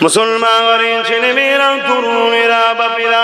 মুসলমানের ছেলেমেয়েরা, তরুণেরা, বাপেরা,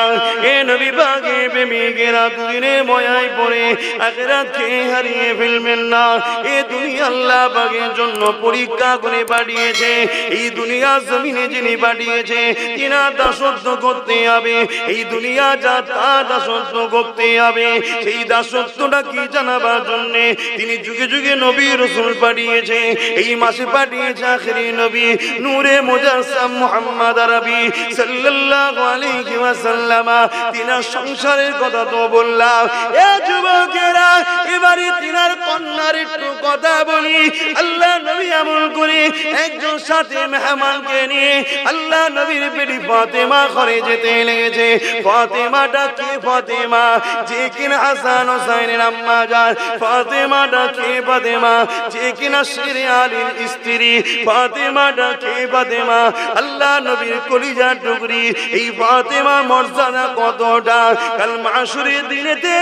এ নবী পাকের প্রেমিকেরা দুদিনের ময়ায় পড়ে আখিরাতকে হারিয়ে ফেলবেন না। এ দুনিয়া আল্লাহ পাকের জন্য পরীক্ষা করে পাঠিয়েছে। এই দুনিয়া জমিনে যিনি পাঠিয়েছে তিনার দাসত্ব করতে হবে। এই দুনিয়া যা তার দাসত্ব করতে হবে। সেই দাসত্বটা কি জানাবার জন্য তিনি যুগে যুগে নবী রাসূল পাঠিয়েছে। এই মাসে পাঠিয়েছে আখেরি নবী নূরে মুজাসসাম মুহাম্মদ আরবি সাল্লাল্লাহু আলাইহি ওয়াসাল্লাম। তিনার সংসারের কথা তো বললাম। এ যুবকেরা, এবারে তিনার কন্যার একটু কথা বলি। আল্লাহ নবী আমল করে একজন সাথে মেহমানকে নিয়ে আল্লাহ নবীর বেটি ফাতেমা ঘরে যেতে লেগেছে। ফাতেমাটা কে? ফাতেমা যে কিনা হাসান হোসেনের আম্মা যান। ফাতেমাটা কে? ফাতেমা যে কিনা শিরে আলীর স্ত্রী। ফাতেমাটা কে? ফাতেমা আল্লাহ নবীর কলিজার টুকরি। এই ফাতেমা মর্যাদা কতটা! কাল মাশরের দিনেতে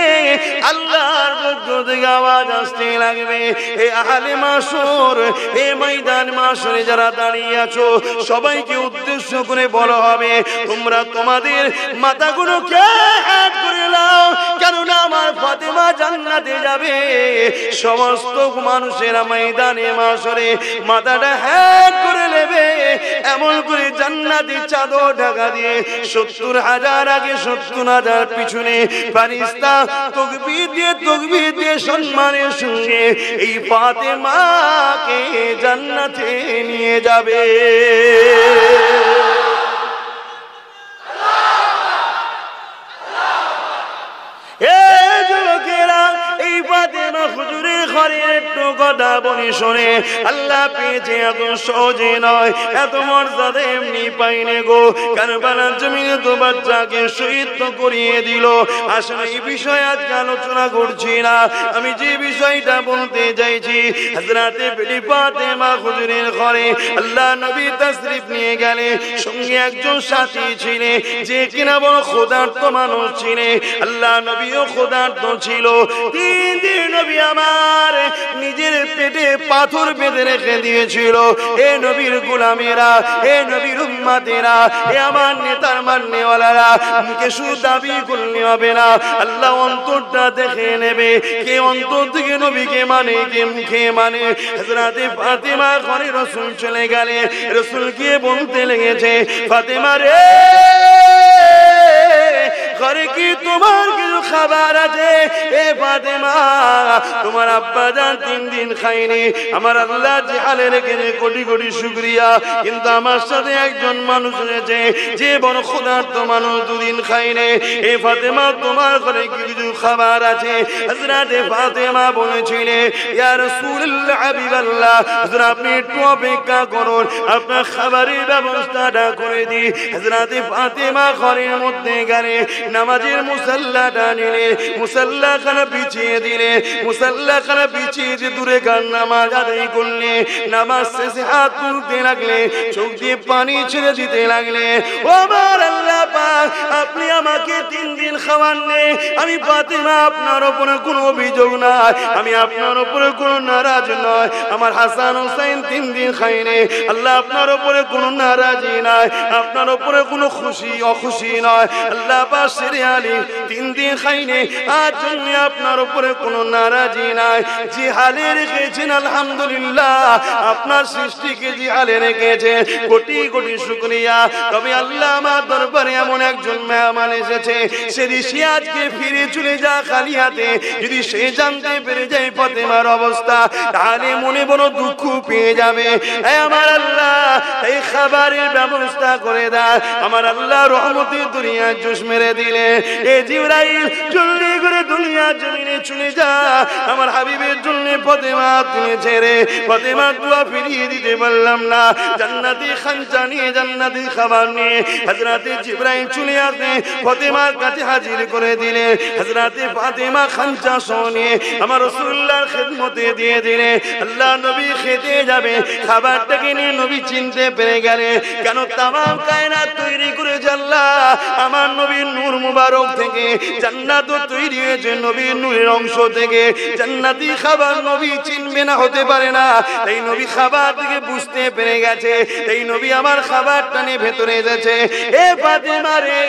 আল্লাহর পক্ষ থেকে আওয়াজ আসতে লাগবে, হে আহলে মাশর, হে ময়দান মাশরে যারা দাঁড়িয়ে আছো সবাইকে উদ্দেশ্য করে বলা হবে, তোমরা তোমাদের মাথাগুলোকে হাত করে নাও, কেননা আমার ফাতেমা জান্নাতে যাবে। সমস্ত মানুষেরা ময়দানে মাশরে মাথাটা হাত করে নেবে। এমন করে জান্নাতি চাদর ঢাকা দিয়ে 70,000 আগে 70,000 পিছনে ফারিস্তা তাকবীর দিয়ে সম্মানের সঙ্গে এই ফাতেমাকে জান্নাতে নিয়ে যাবে। এই ফাতেমা হুজুরের ঘরের একটু কথা বলি শোনে। আল্লাহ পেয়েছে এত সহজে নয়, এত মর্যাদা এমনি পাইনে গো। কারবালার জমিনে তো বাচ্চাকে শহীদ তো করিয়ে দিল। আসলে এই বিষয়ে আজকে আলোচনা করছি না। আমি যে বিষয়টা বলতে চাইছি, হযরতে বেটি ফাতেমা হুজুরের ঘরে আল্লাহ নবী তাশরীফ নিয়ে গেলে সঙ্গে একজন সাথী ছিলেন যে কিনা বড় ক্ষুধার্ত মানুষ ছিলেন। আল্লাহ নবীও ক্ষুধার্ত ছিল। 3 দিন নবী আমার নিজের পেটে পাথর বেঁধে রেখে দিয়েছিল। এ নবীর গোলামেরা, এ নবীর উম্মতেরা, এ আমার নেতার মাননেওয়ালারা, মুখে শুধু দাবি করলে হবে না, আল্লাহ অন্তরটা দেখে নেবে কে অন্তর থেকে নবীকে মানে, কে মুখে মানে। হযরতে ফাতেমা ঘরে রাসূল চলে গেলে রাসূল গিয়ে বলতে লেগেছে, ফাতেমা রে, ঘরে কি তোমার কিছু খাবার আছে? এ ফাতেমা, তোমার আব্বা জান 3 দিন খায়নি। আমার আল্লাহ যে হালে রেখেছে কোটি কোটি শুকরিয়া, কিন্তু আমার সাথে একজন মানুষ রয়েছে যে বড় ক্ষুধার্ত মানুষ, 2 দিন খায়নি। এ ফাতেমা, তোমার ঘরে কি কিছু খাবার আছে? হযরতে ফাতেমা বলেছিলেন, ইয়া রাসূলুল্লাহ, হাবিবাল্লাহ, হুজুর আপনি একটু অপেক্ষা করুন, আপনার খাবারের ব্যবস্থাটা করে দিই। হযরতে ফাতেমা ঘরের মধ্যে গেলে নামাজের মুসাল্লাটা নিলে, মুসাল্লাখানা বিছিয়ে দিলে, মুসাল্লাখানা বিছিয়ে দিয়ে দূরে গান নামাজ আদায় করলে, নামাজ শেষে হাত তুলতে লাগলে, চোখ দিয়ে পানি ছেড়ে দিতে লাগলে। ও আমার আল্লাহ পাক, আপনি আমাকে 3 দিন খাওয়াননি। আমি ফাতেমা আপনার উপরে কোনো অভিযোগ নাই, আমি আপনার উপরে কোনো নারাজ নয়। আমার হাসান হোসেন 3 দিন খায়নি। আল্লাহ আপনার উপরে কোনো নারাজি নাই, আপনার উপরে কোনো খুশি অখুশি নয়। আল্লাহ পাক শিরে আলী 3 দিন খায়নি, আজ জন্য আপনার উপরে কোনো নারাজি নাই। যে হালে রেখেছেন আলহামদুলিল্লাহ, আপনার সৃষ্টিকে যে হালে রেখেছেন কোটি কোটি শুকরিয়া। তবে আল্লাহ আমার দরবারে এমন একজন মেহমান এসেছে, যদি সে আজকে ফিরে চলে যা খালি হাতে, যদি সে জানতে পেরে যায় ফাতেমার অবস্থা, তাহলে মনে বড় দুঃখ পেয়ে যাবে। আমার আল্লাহ এই খাবারের ব্যবস্থা করে দেয়। আমার আল্লাহ রহমতের দুনিয়া জোশ মেরে দিলে, এ জিবরাইল জলদি করে দুনিয়া জমিনে চলে যা, আমার হাবিবের জন্য ফাতেমা তুমি ছেড়ে। ফাতেমা দোয়া ফিরিয়ে দিতে পারলাম না, জান্নাতি খানচা নিয়ে, জান্নাতি খাবার নিয়ে হযরতে জিবরাইল চলে আসে, ফাতেমার কাছে হাজির করে দিলে। হযরতে ফাতেমা খানচা নিয়ে আমার রাসূলুল্লাহর খিদমতে দিয়ে দিলে। আল্লাহ নবী খেতে যাবে, খাবারটাকে নিয়ে নবী চিনতে পেরে গেলে, কেন তামাম কায়নাত তৈরি করেছে আল্লাহ, আমার নবীর নূর নূর মুবারক থেকে, জান্নাত তৈরি হয়েছে নবীর নূরের অংশ থেকে। জান্নাতি খাবার নবী চিনবে না, হতে পারে না। এই নবী খাবার থেকে বুঝতে পেরে গেছে, এই নবী আমার খাবারটা নিয়ে ভেতরে এসেছে। এ ফাতেমা রে,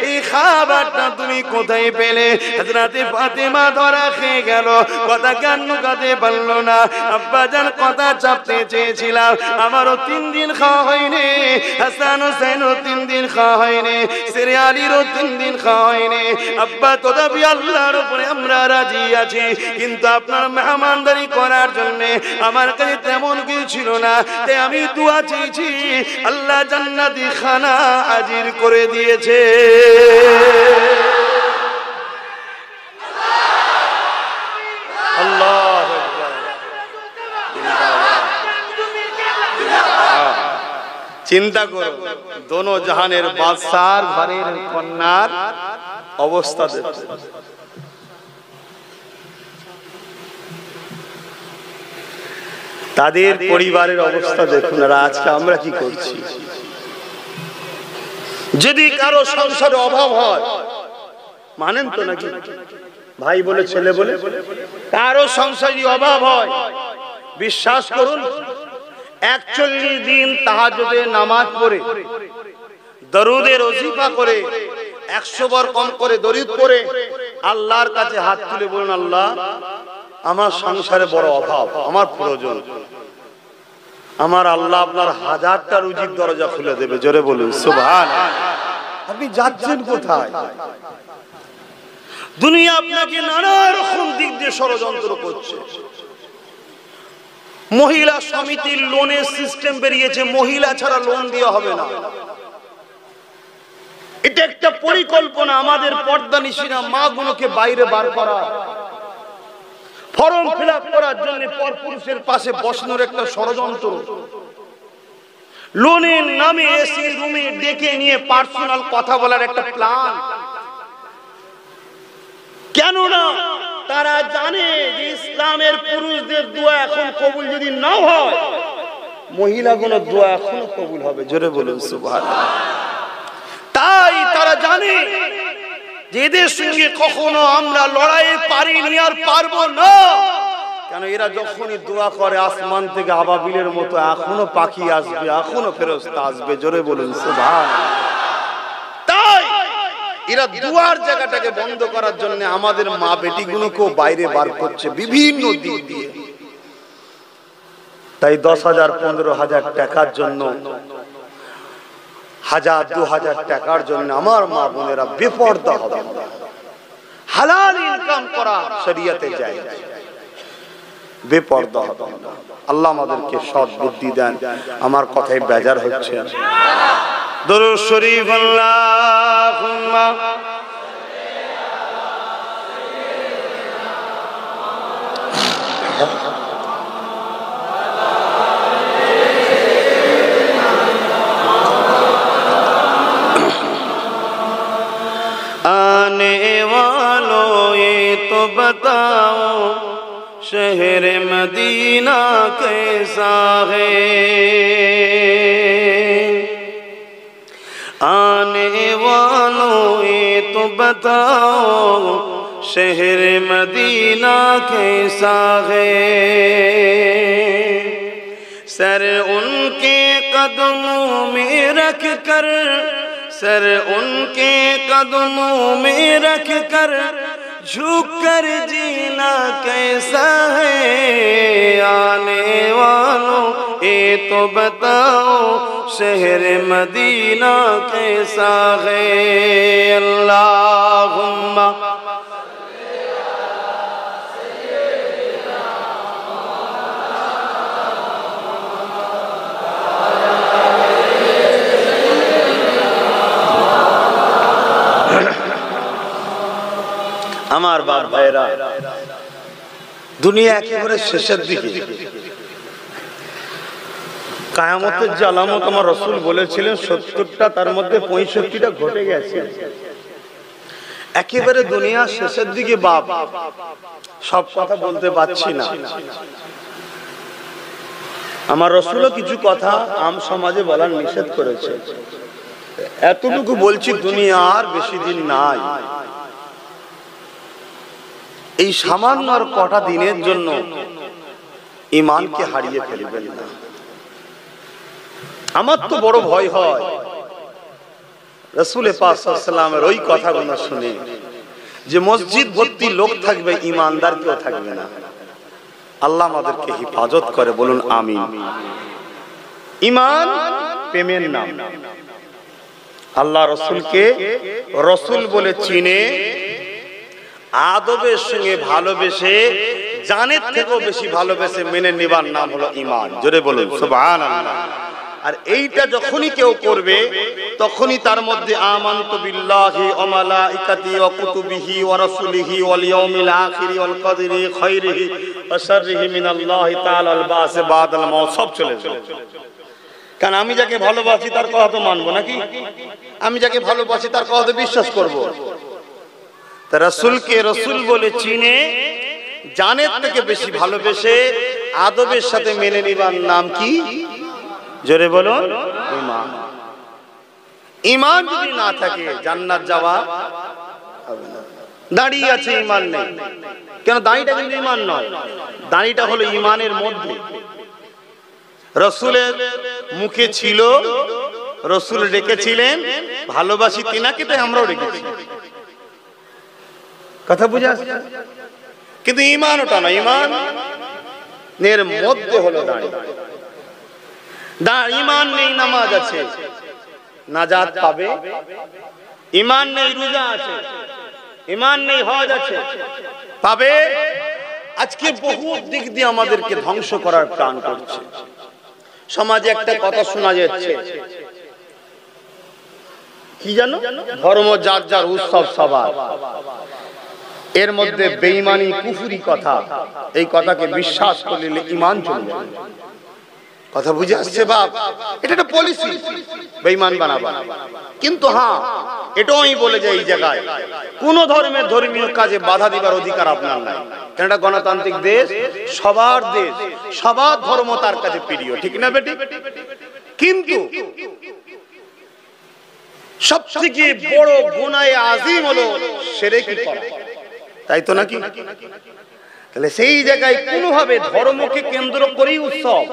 এই খাবারটা তুমি কোথায় পেলে? হযরতে ফাতেমা ধরা খেয়ে গেল, কথা কেন লুকাতে পারলো না। আব্বা জান কথা চাপতে চেয়েছিলাম, আমারও 3 দিন খাওয়া হয়নি, হাসান হোসেনও 3 দিন খাওয়া হয়নি, সেরে আলীরও 3 দিন খাওয়া হয়নি। আব্বা তথাপি আল্লাহর উপরে আমরা রাজি আছি, কিন্তু আপনার মেহমানদারি করার জন্য আমার কাছে তেমন কিছু ছিল না, তাই আমি দোয়া চেয়েছি, আল্লাহ জান্নাতি খানা হাজির করে দিয়েছে। আল্লাহ চিন্তা করো, দোনো জাহানের বাদশার ঘরের কন্যার অবস্থা দেখো। তাদের পরিবারের অবস্থা দেখুন, আর আজকে আমরা কি করছি। যদি কারো সংসারে অভাব হয়, মানেন তো নাকি? ভাই বলে ছেলে বলে কারো সংসারে অভাব হয়, বিশ্বাস করুন 41 দিন তাহাজ্জুদে নামাজ পড়ে, দরুদে ওজিফা করে, 100 বার কম করে দরুদ পড়ে আল্লাহর কাছে হাত তুলে বলুন, আল্লাহ আমার সংসারে বড় অভাব, আমার প্রয়োজন। আমার আল্লাহ আপনার 1000টা রুজির দরজা খুলে দেবে। জোরে বলুন সুবহানাল্লাহ। আপনি যাচ্ছেন কোথায়? দুনিয়া আপনাকে নানা রকম দিক দিয়ে ষড়যন্ত্র করছে। মহিলা সমিতির লোনের সিস্টেম বেরিয়েছে, মহিলা ছাড়া লোন দেওয়া হবে না। এটা একটা পরিকল্পনা, আমাদের পর্দানিশীরা মা গুলোকে বাইরে বার করা, ফর্ম ফিল আপ করার জন্য পরপুরুষের পাশে বসানোর একটা ষড়যন্ত্র। লোনের নামে এসি রুমে ডেকে নিয়ে পার্সোনাল কথা বলার একটা প্ল্যান। কেন না তারা জানে যে ইসলামের পুরুষদের দোয়া এখন কবুল যদি না হয়, মহিলাগুলো দোয়া এখনো কবুল হবে। জোরে বলুন সুবহানাল্লাহ। তাই তারা জানে যে এদের সঙ্গে কখনো আমরা লড়াই পারিনি আর পারবো না। কেন এরা যখনই দোয়া করে আসমান থেকে আবাবিলের মতো এখনো পাখি আসবে, এখনো ফেরেশতা আসবে। জোরে বলুন সুবহানাল্লাহ। তাই এরা দুয়ার জায়গাটাকে বন্ধ করার জন্য আমাদের মা বেটিগুলোকেও বাইরে বার করছে বিভিন্ন দিক দিয়ে। তাই 10,000 15,000 টাকার জন্য, 1000 2000 টাকার জন্য আমার মা বোনেরা বেপরদা হবে। হালাল ইনকাম করা শরীয়তে জায়েজ, বেপরদা হবে। আল্লাহ আমাদেরকে সৎ বুদ্ধি দেন। আমার কথায় বেজার হচ্ছে? দরুদ শরীফ আল্লাহুম্মা आने वालों ये तो बताओ शहर मदीना कैसा है। आने वालों ये तो बताओ शहर मदीना कैसा है। सर उनके कदमों में रख कर, सर उनके कदमों में रख कर झुक कर जीना कैसा है। आने वालों ये तो बताओ शहर मदीना कैसा है। अल्लाहुम्मा আমার বাপ ভাইরা, দুনিয়া একেবারে শেষের দিকে। কিয়ামতের যে আলামত আমার রাসূল বলেছিলেন 70টা, তার মধ্যে 65টা ঘটে গেছে। একেবারে দুনিয়া শেষের দিকে বাপ, সব কথা বলতে পারছি না। আমার রাসূলও কিছু কথা আম সমাজে বলার নিষেধ করেছে। এতটুকু বলছি, দুনিয়ার বেশি দিন নাই। এই সামান্য আর কটা দিনের জন্য ঈমানকে হারিয়ে ফেলবেন না। আমার তো বড় ভয় হয় রাসূল পাক সাল্লাল্লাহু আলাইহি ওয়াসাল্লামের ওই কথাগুলো শুনে, যে মসজিদ ভর্তি লোক থাকবে, ঈমানদার কেউ থাকবে না। আল্লাহ আমাদেরকে হেফাজত করে, বলুন আমিন। ঈমান প্রেমের নাম। আল্লাহ রাসূলকে রাসূল বলে চিনে, আদবের সঙ্গে ভালোবেসে, জানের থেকেও বেশি ভালোবেসে মেনে নেবার নাম হলো ঈমান। জোরে বলুন সুবহানাল্লাহ। আর এইটা যখনই কেউ করবে, তখনই তার মধ্যে আমানতু বিল্লাহি ওয়া মালাইকাতিহি ওয়া কুতুবিহি ওয়া রাসূলিহি ওয়াল ইয়াউমিল আখিরি ওয়াল কদরি খাইরিহি ওয়া শাররিহি মিনাল্লাহি তাআলা আল বাস বাদাল মাউত সব চলে যাবে। কারণ আমি যাকে ভালোবাসি তার কথা তো মানবো নাকি? আমি যাকে ভালোবাসি তার কথা তো বিশ্বাস করব। তা রাসূলকে রাসূল বলে চিনে, জানের থেকে বেশি ভালোবেসে, আদবের সাথে মেনে নিবার নাম কি? জোরে বলুন ঈমান। ঈমান যদি না থাকে জান্নাত যাওয়া হবে না। দাঁড়িয়ে আছে, ঈমান নেই। কেন? দাঁড়িটা কিন্তু ঈমান নয়, দাঁড়িটা হলো ঈমানের মধ্যে। রাসূলের মুখে ছিল, রাসূল রেখেছিলেন ভালোবাসি তিনাকে, তাই আমরাও রেখেছি। কথা বুঝা আসছে? কিন্তু ঈমান ওটা না, ঈমান এর মধ্যে হলো দাঁড়িয়ে। ঈমান নেই নামাজ আছে, নাজাত পাবে। ঈমান নেই রোজা আছে, ঈমান নেই হজ আছে, পাবে। আজকে বহু দিক দিয়ে আমাদেরকে ধ্বংস করার প্ল্যান করছে। সমাজে একটা কথা শোনা যাচ্ছে, কি জানো? ধর্ম যার যার, উৎসব সবার। এর মধ্যে বেঈমানি কুফরি কথা, এই কথাকে বিশ্বাস করলে ঈমান চলে যাবে। কথা বুঝে আসছে বাপ? এটা একটা পলিসি, বেঈমান বানাবা। কিন্তু হ্যাঁ, এটাও আমি বলে যাই, এই জায়গায় কোন ধর্মের ধর্মীয় কাজে বাধা দিবার অধিকার আপনার নাই। কারণ এটা গণতান্ত্রিক দেশ, সবার দেশ, সবার ধর্ম তার কাছে প্রিয়, ঠিক না বেটি? কিন্তু সবথেকে বড় গুনাহে আযীম হলো শিরকি করা, তাই তো নাকি? তাহলে সেই জায়গায় কোনোভাবে ধর্মকে কেন্দ্র করেই উৎসব,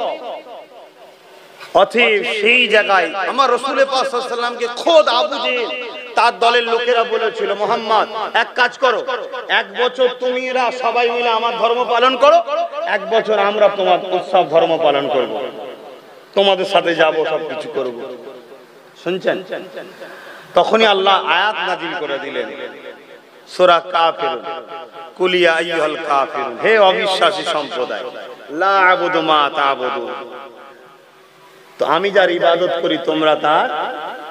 অতএব সেই জায়গায় আমার রাসূল পাক সাল্লাল্লাহু আলাইহি ওয়াসাল্লামকে খোদ আবু জেহেল তার দলের লোকেরা বলেছিল, মুহাম্মদ এক কাজ করো, এক বছর তুমিরা সবাই মিলে আমার ধর্ম পালন করো, এক বছর আমরা তোমার উৎসব ধর্ম পালন করব, তোমাদের সাথে যাব, সবকিছু করব। শুনছেন? তখনই আল্লাহ আয়াত নাযিল করে দিলেন, সূরা কাফিরুন, কুল ইয়া আইয়ুহাল কাফিরুন, হে অবিশ্বাসী সম্প্রদায়, লা আ'বুদু মা তা'বুদুন, তো আমি যার ইবাদত করি তোমরা তার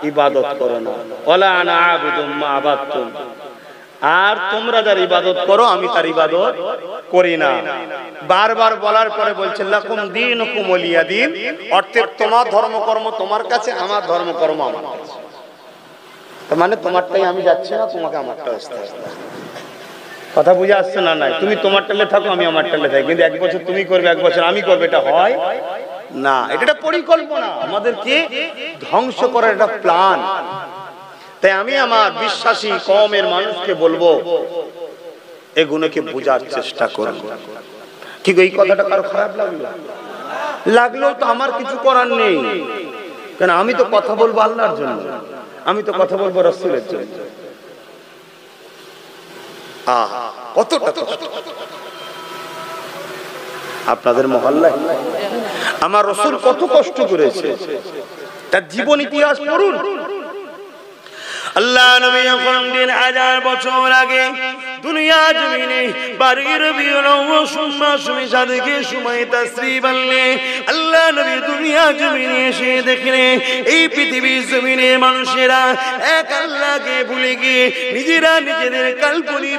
ইবাদত করো না, ওয়ালা আনা আ'বুদু মা আবাদতুম, আর তোমরা যার ইবাদত করো আমি তার ইবাদত করি না। বারবার বলার পরে বলছেন লাকুম দীনুকুম ওয়ালিয়া দীন, অর্থাৎ তোমার ধর্মকর্ম তোমার কাছে, আমার ধর্মকর্ম আমার কাছে। তার মানে তোমারটাই আমি যাচ্ছি না, তোমাকে আমারটা আসতে আসতে। কথা বুঝে আসছে না? নাই, তুমি তোমার টালে থাকো, আমি আমার টালে থাকি, কিন্তু এক বছর তুমি করবে, এক বছর আমি করবে, এটা হয় না। এটা একটা পরিকল্পনা, আমাদেরকে ধ্বংস করার একটা প্ল্যান। তাই আমি আমার বিশ্বাসী কওমের মানুষকে বলবো, এগুলোকে বোঝার চেষ্টা করব। ঠিক এই কথাটা কারো খারাপ লাগলেও তো আমার কিছু করার নেই, কারণ আমি তো কথা বলবো আল্লাহর জন্য, আমি তো কথা বলবো রাসূলের জন্য। কতটা আপনাদের মহল্লায় আমার রাসূল কত কষ্ট করেছে, তার জীবন ইতিহাস পড়ুন। আল্লাহ নবী যখন 1000 বছর আগে দুনিয়া জমিনে বারী রবিউল আউয়াল সুম্মা সাদেকে সময় তাশরীফ আনলেন, আল্লাহ নবী দুনিয়া জমিনে এসে দেখলেন এই পৃথিবীর জমিনে মানুষেরা এক আল্লাহকে ভুলে গিয়ে নিজেরা নিজেদের কাল্পনিক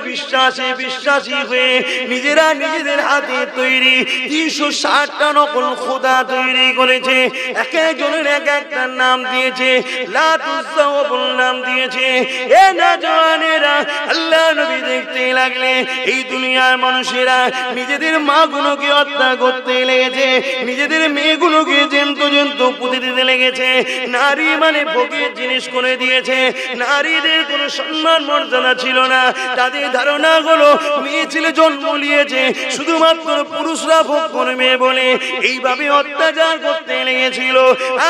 বিশ্বাসী হয়ে নিজেরা নিজেদের হাতে তৈরি 360টা নকল খোদা তৈরি করেছে। এক একজনের এক একটা নাম দিয়েছে, লাত উজ্জা নাম দিয়েছে। এ নওজওয়ানেরা, আল্লাহ নবী দেখতে দেখতে লাগলে এই দুনিয়ার মানুষেরা নিজেদের মা গুলোকে হত্যা করতে লেগেছে, নিজেদের মেয়েগুলোকে জেন্ত জেন্ত পুঁতে দিতে লেগেছে। নারী মানে ভোগের জিনিস করে দিয়েছে, নারীদের কোনো সম্মান মর্যাদা ছিল না। তাদের ধারণা হলো মেয়ে ছেলে জন্ম নিয়েছে শুধুমাত্র পুরুষরা ভোগ করবে বলে এইভাবে অত্যাচার করতে লেগেছিল।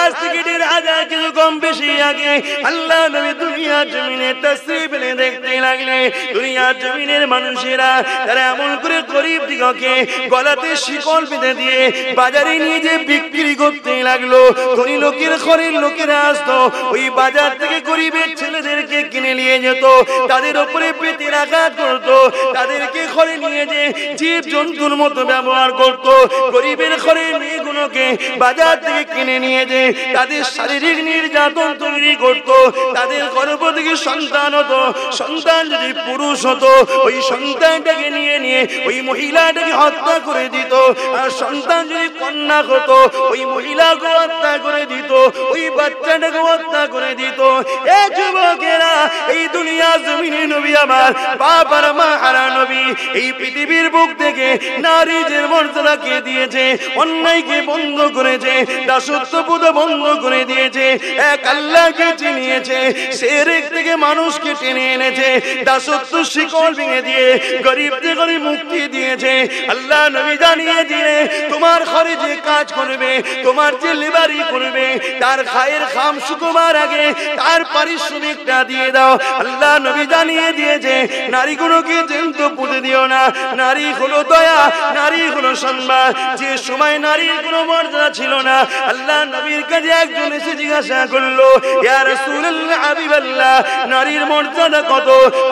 আজ থেকে 1000 কিছু কম বেশি আগে আল্লাহ নবী দুনিয়ার জমিনে তাশরীফ এনে দেখতে লাগলে দুনিয়ার জমিনের মানুষেরা তারা এমন করে গরিব দিগকে গলাতে শিকল বেঁধে দিয়ে বাজারে নিয়ে যে বিক্রি করতে লাগলো। ধনী লোকের ঘরের লোকেরা আসতো, ওই বাজার থেকে গরিবের ছেলেদেরকে কিনে নিয়ে যেত, তাদের উপরে পেটের আঘাত করতো, তাদেরকে ঘরে নিয়ে যে জীব জন্তুর মতো ব্যবহার করতো। গরিবের ঘরের মেয়েগুলোকে বাজার থেকে কিনে নিয়ে যে তাদের শারীরিক নির্যাতন তৈরি করতো। তাদের গর্ভ থেকে সন্তান হতো, সন্তান যদি পুরুষ হতো ওই সন্তানটাকে নিয়ে নিয়ে ওই মহিলাটাকে হত্যা করে দিত, আর সন্তান যদি কন্যা হতো ওই মহিলাকে হত্যা করে দিত, ওই বাচ্চাটাকে হত্যা করে দিত। এ যুবকেরা, এই দুনিয়া জমিনে নবী আমার বাপ আর মা হারা নবী এই পৃথিবীর বুক থেকে নারীদের মর্যাদাকে দিয়েছে, অন্যায়কে বন্ধ করেছে, দাসত্ববোধ বন্ধ করে দিয়েছে, এক আল্লাহকে চিনিয়েছে, শিরক থেকে মানুষকে টেনে এনেছে, দাসত্ব শিকল ভেঙে দিয়ে গরিবদের ঘরে মুক্তি দিয়েছে। আল্লাহ নবী জানিয়ে দিয়ে তোমার ঘরে যে কাজ করবে, তোমার যে লেবারি করবে, তার খায়ের খাম শুকোবার আগে তার পারিশ্রমিকটা দিয়ে দাও। আল্লাহ নবী জানিয়ে দিয়েছে নারীগুলোকে জেন্ত পুঁতে দিও না। নারী হলো দয়া, নারী হলো সম্মান। যে সময় নারীর কোনো মর্যাদা ছিল না, আল্লাহ নবীর কাছে একজন এসে জিজ্ঞাসা করলো, ইয়া রাসূলুল্লাহ হাবিবাল্লাহ, নারীর মর্যাদা কত,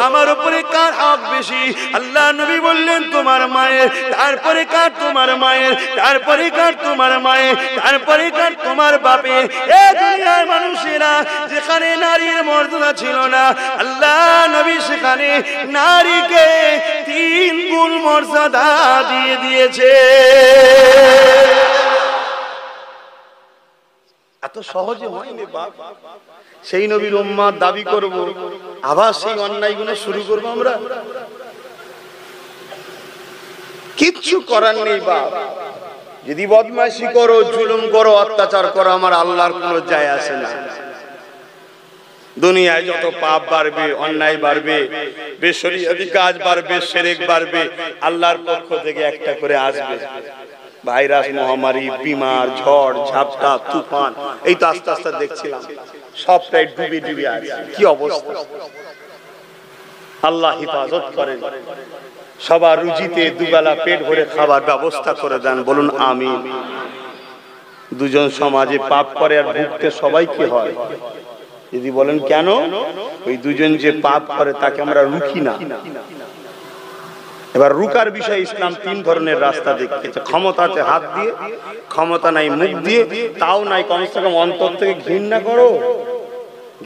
আমার উপরে কার হক বেশি? আল্লাহ নবী বললেন তোমার মায়ের, তারপরে কার তোমার মায়ের, তারপরে কার তোমার মায়ের, তারপরে কার তোমার বাপের। এ দুনিয়ার মানুষেরা যেখানে নারীর মর্যাদা ছিল না, আল্লাহ নবী সেখানে নারীকে 3 গুণ মর্যাদা দিয়ে দিয়েছে। এত সহজে হয়নি বাপ। সেই নবীর উম্মত দাবি করব, আবার সেই অন্যায়গুলো শুরু করব আমরা। কিচ্ছু করার নেই বাপ। যদি বদমাইশি করো, জুলুম করো, অত্যাচার করো, আমার আল্লাহর কোনো যায় আসে না। দুনিয়ায় যত পাপ বাড়বে, অন্যায় বাড়বে, বেশরিয়াতি কাজ বাড়বে, শিরক বাড়বে, আল্লাহর পক্ষ থেকে একটা করে আসবে ভাইরাস, মহামারী, বিমার, ঝড় ঝাপটা, তুফান। এই তো আস্তে আস্তে দেখছিলাম সবটাই ডুবে ডুবে আছে। কি অবস্থা! আল্লাহ হিফাজত করেন, সবার রুজিতে দুবেলা পেট ভরে খাবার ব্যবস্থা করে দেন। বলুন আমিন। দুজন সমাজে পাপ করে আর ভুগতে সবাই কি হয়? যদি বলেন কেন? ওই দুজন যে পাপ করে তাকে আমরা রুখি না। এবার রুকার বিষয় ইসলাম 3 ধরনের রাস্তা দেখিয়েছে। ক্ষমতা আছে হাত দিয়ে, ক্ষমতা নাই মুখ দিয়ে, তাও নাই কমসে কম অন্তর থেকে ঘৃণা করো।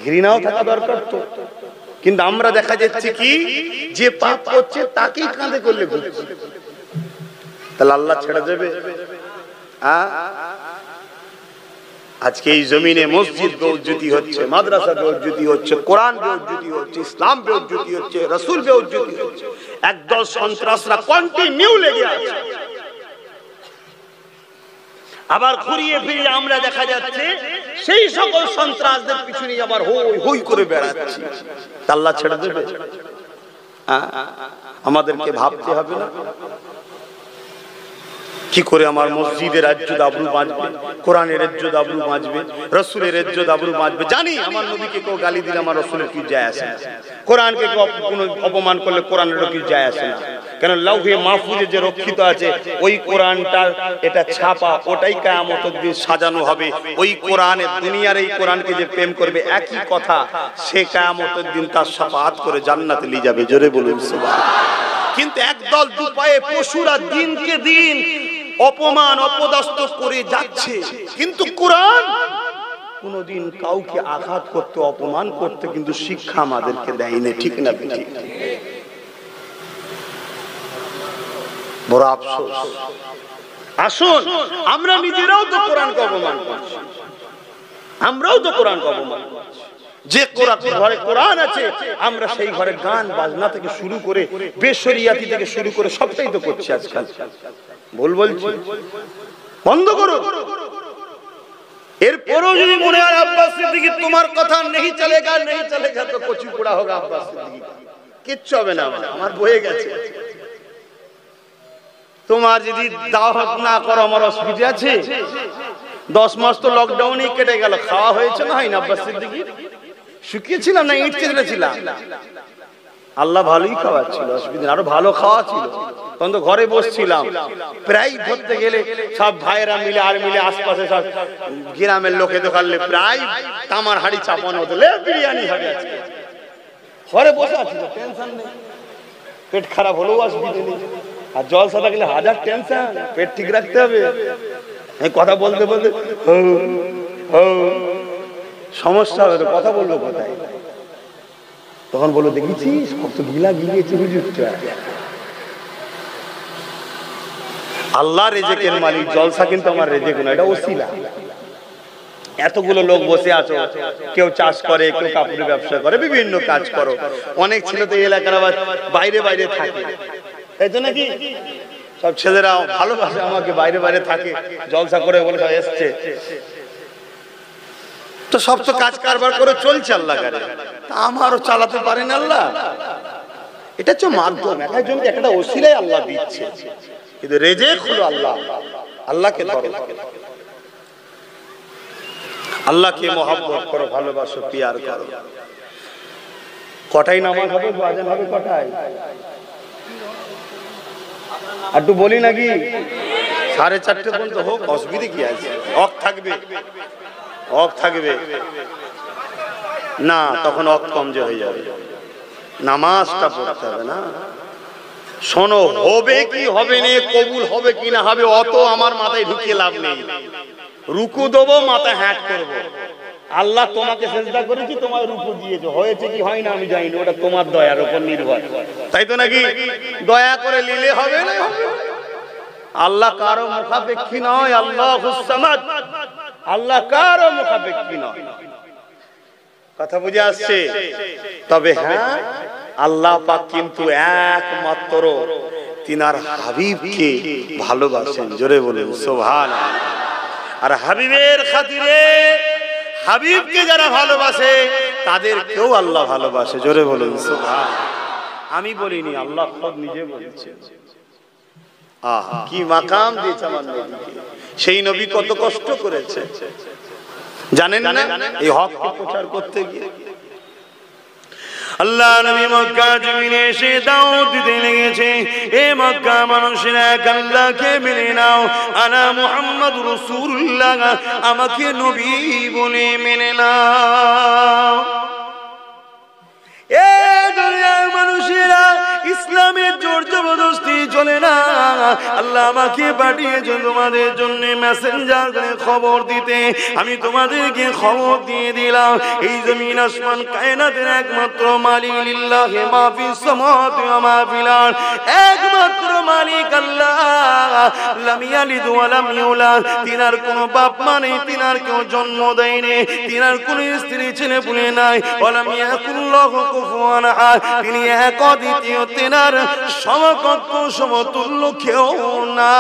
ঘৃণাও থাকা দরকার তো। কিন্তু আমরা দেখা যাচ্ছে কি, যে পাপ করছে তাকেই কাঁধে করলে ঘুরছে। তাহলে আল্লাহ ছেড়ে দেবে? আজকে এই জমিনে মসজিদ বেউজ্জতি হচ্ছে, মাদ্রাসা বেউজ্জতি হচ্ছে, কোরআন বেউজ্জতি হচ্ছে, ইসলাম বেউজ্জতি হচ্ছে, রাসূল বেউজ্জতি হচ্ছে। একদল সন্ত্রাসরা কন্টিনিউ লেগে আছে। আবার ঘুরিয়ে ফিরিয়ে আমরা দেখা যাচ্ছে সেই সকল সন্ত্রাসদের পিছনে আবার হই হই করে বেড়াচ্ছে। আল্লাহ ছেড়ে দেবে? আমাদেরকে ভাবতে হবে না কি করে আমার মসজিদের ইজ্জত আবরু বাঁচবে, কোরআনের ইজ্জত আবরু বাঁচবে, রাসূলের ইজ্জত আবরু বাঁচবে। জানি আমার নবীকে কেউ গালি দিলে আমার রাসূলের কি যায় আসে না, কোরআনকে কোনো অপমান করলে কোরআনের কি যায় আসে না। কেন লাউহে মাহফুজে যে রক্ষিত আছে ওই কোরআনটা, এটা ছাপা, ওটাই কিয়ামতের দিন সাজানো হবে। ওই কোরআনের, দুনিয়ার এই কোরআনকে যে প্রেম করবে একই কথা, সে কিয়ামতের দিন তার শাফাআত করে জান্নাতে নিয়ে যাবে। জোরে বলুন সুবহানাল্লাহ। কিন্তু একদল দুপায়ে পশুরা দিনকে দিন অপমান অপদস্থ করে যাচ্ছে, কিন্তু কোরআন কোনদিন কাউকে আঘাত করতে, অপমান করতে কিন্তু শিক্ষা আমাদেরকে দেয়নি। ঠিক না? ঠিক। বড় আফসোস। আসুন, আমরা নিজেরাও তো কোরআনকে অপমান করছি, আমরাও তো কোরআনকে অপমান করছি। যে ঘরে কোরআন আছে আমরা সেই ঘরে গান বাজনা থেকে শুরু করে বেশরিয়াতি থেকে শুরু করে সবটাই তো করছি আজকাল। ভুল বলছি? বন্ধ করো। এরপরও যদি মনে হয় আব্বাস সিদ্দিকী তোমার কথা নেই চলেগা তো কচি পোড়া হোক আব্বাস সিদ্দিকী, কিচ্ছু হবে না, আমার বয়ে গেছে। তোমার যদি দাওয়াত না করো আমার অসুবিধা আছে? 10 মাস তো লকডাউনে কেটে গেল, খাওয়া হয়েছে না হয়নি আব্বাস সিদ্দিকী? শুকিয়েছিলাম না ইট চেঁচড়েছিলাম? আল্লাহ ভালোই খাওয়াচ্ছিল, অসুবিধা আরো ভালো খাওয়া ছিল। তখন তো ঘরে বসছিলাম, প্রায় ধরতে গেলে সব ভাইয়েরা মিলে আর মিলে আশপাশে সব গ্রামের লোকে দোকানলে প্রায় তামার হাড়ি চাপানো হতো, বিরিয়ানি হবে আজকে। ঘরে বসে আছি, টেনশন নেই, পেট খারাপ হলেও অসুবিধা নেই। আর জলসা থাকলে হাজার টেনশন, পেট ঠিক রাখতে হবে। এই কথা বলতে বলতে সমস্যা হবে, কথা বলবো কোথায়? তখন বলো দেখেছিস কত গিলা গিলিয়েছে হুজুরটা। আল্লাহ রেজেকের মালিক, জলসা কিন্তু আমার রেজেক না, এটা ওসিলা। এতগুলো লোক বসে আছো, কেউ চাষ করে, কেউ কাপড়ের ব্যবসা করে, বিভিন্ন কাজ করো। অনেক ছেলে তো এলাকার আবার বাইরে বাইরে থাকে, তাই তো নাকি? সব ছেলেরা ভালোবাসে আমাকে, বাইরে বাইরে থাকে, জলসা করে বলে সব এসছে। তো সব তো কাজ কারবার করে চলছে আল্লাহ কারে, তা আমারও চালাতে পারেন আল্লাহ। এটা হচ্ছে মাধ্যম, একজনকে একটা ওসিলায় আল্লাহ দিচ্ছে, কিন্তু রেজেক হলো আল্লাহ। আল্লাহকে ধরো, আল্লাহকে মহব্বত করো, ভালোবাসো, পিয়ার করো। কটাই নামাজ হবে, আজান হবে কটায়? একটু বলি নাকি? 4:30 পর্যন্ত হোক, অসুবিধে কি আছে? অক থাকবে, অক থাকবে না, তখন অক কমজোর হয়ে যাবে, নামাজটা পড়তে হবে না। শোনো, হবে কি হবে না, কবুল হবে কি না হবে, অত আমার মাথায় ঢুকিয়ে লাভ নেই। রুকু দেবো, মাথা হ্যাট করবো। আল্লাহ তোমাকে সেজদা করেছি, তোমার রুকু দিয়েছে, হয়েছে কি হয় না আমি জানি না, ওটা তোমার দয়ার উপর নির্ভর, তাই তো নাকি? দয়া করে নিলে হবে না। আল্লাহ কারো মুখাপেক্ষী নয়, আল্লাহুস সামাদ, আল্লাহ কারো মুখাপেক্ষী নয়। কথা বুঝে আসছে? তবে হ্যাঁ, আল্লাহ পাক কিন্তু একমাত্র তিনার হাবিবকে ভালোবাসেন। জোরে বলেন সুবহানাল্লাহ। আর হাবিবের খাতিরে, হাবিবকে যারা ভালোবাসে তাদেরকেও আল্লাহ ভালোবাসে। জোরে বলেন সুবহানাল্লাহ। আমি বলিনি, আল্লাহ খোদ নিজে বলেছেন। আহা, কি মাকাম দিয়েছে আমার নবীকে। সেই নবী কত কষ্ট করেছে জানেন না, এই হককে প্রচার করতে গিয়ে। আল্লাহ নবী মক্কা জমিনে এসে দাওয়াত দিতে লেগেছে, এ মক্কা মানুষেরা এক আল্লাহকে মেনে নাও, আনা মুহাম্মাদুর রাসূলুল্লাহ, আমাকে নবী বলে মেনে নাও। এ দুনিয়ার মানুষেরা, ইসলামের জোর জবরদস্তি চলে না। আল্লাহ আমাকে পাঠিয়েছেন তোমাদের জন্য মেসেঞ্জার করে খবর দিতে। আমি তোমাদেরকে খবর দিয়ে দিলাম, এই জমিন আসমান কায়নাতের একমাত্র মালিক লিল্লাহি মা ফিস সামাওয়াতি ওয়া মা ফিল আরদ, একমাত্র মালিক আল্লাহ। লাম ইয়ালিদ ওয়া লাম ইউলাদ, তিনার কোনো বাপ মা নেই, তিনার কেউ জন্ম দেয়নি, তিনার কোনো স্ত্রী ছেলে পুলে নাই। ওয়া লাম ইয়াকুল্লাহু কুফুয়ান আহাদ, তিনি এক অদ্বিতীয়, তিনার সমকক্ষ সমতুল্য কেউ না।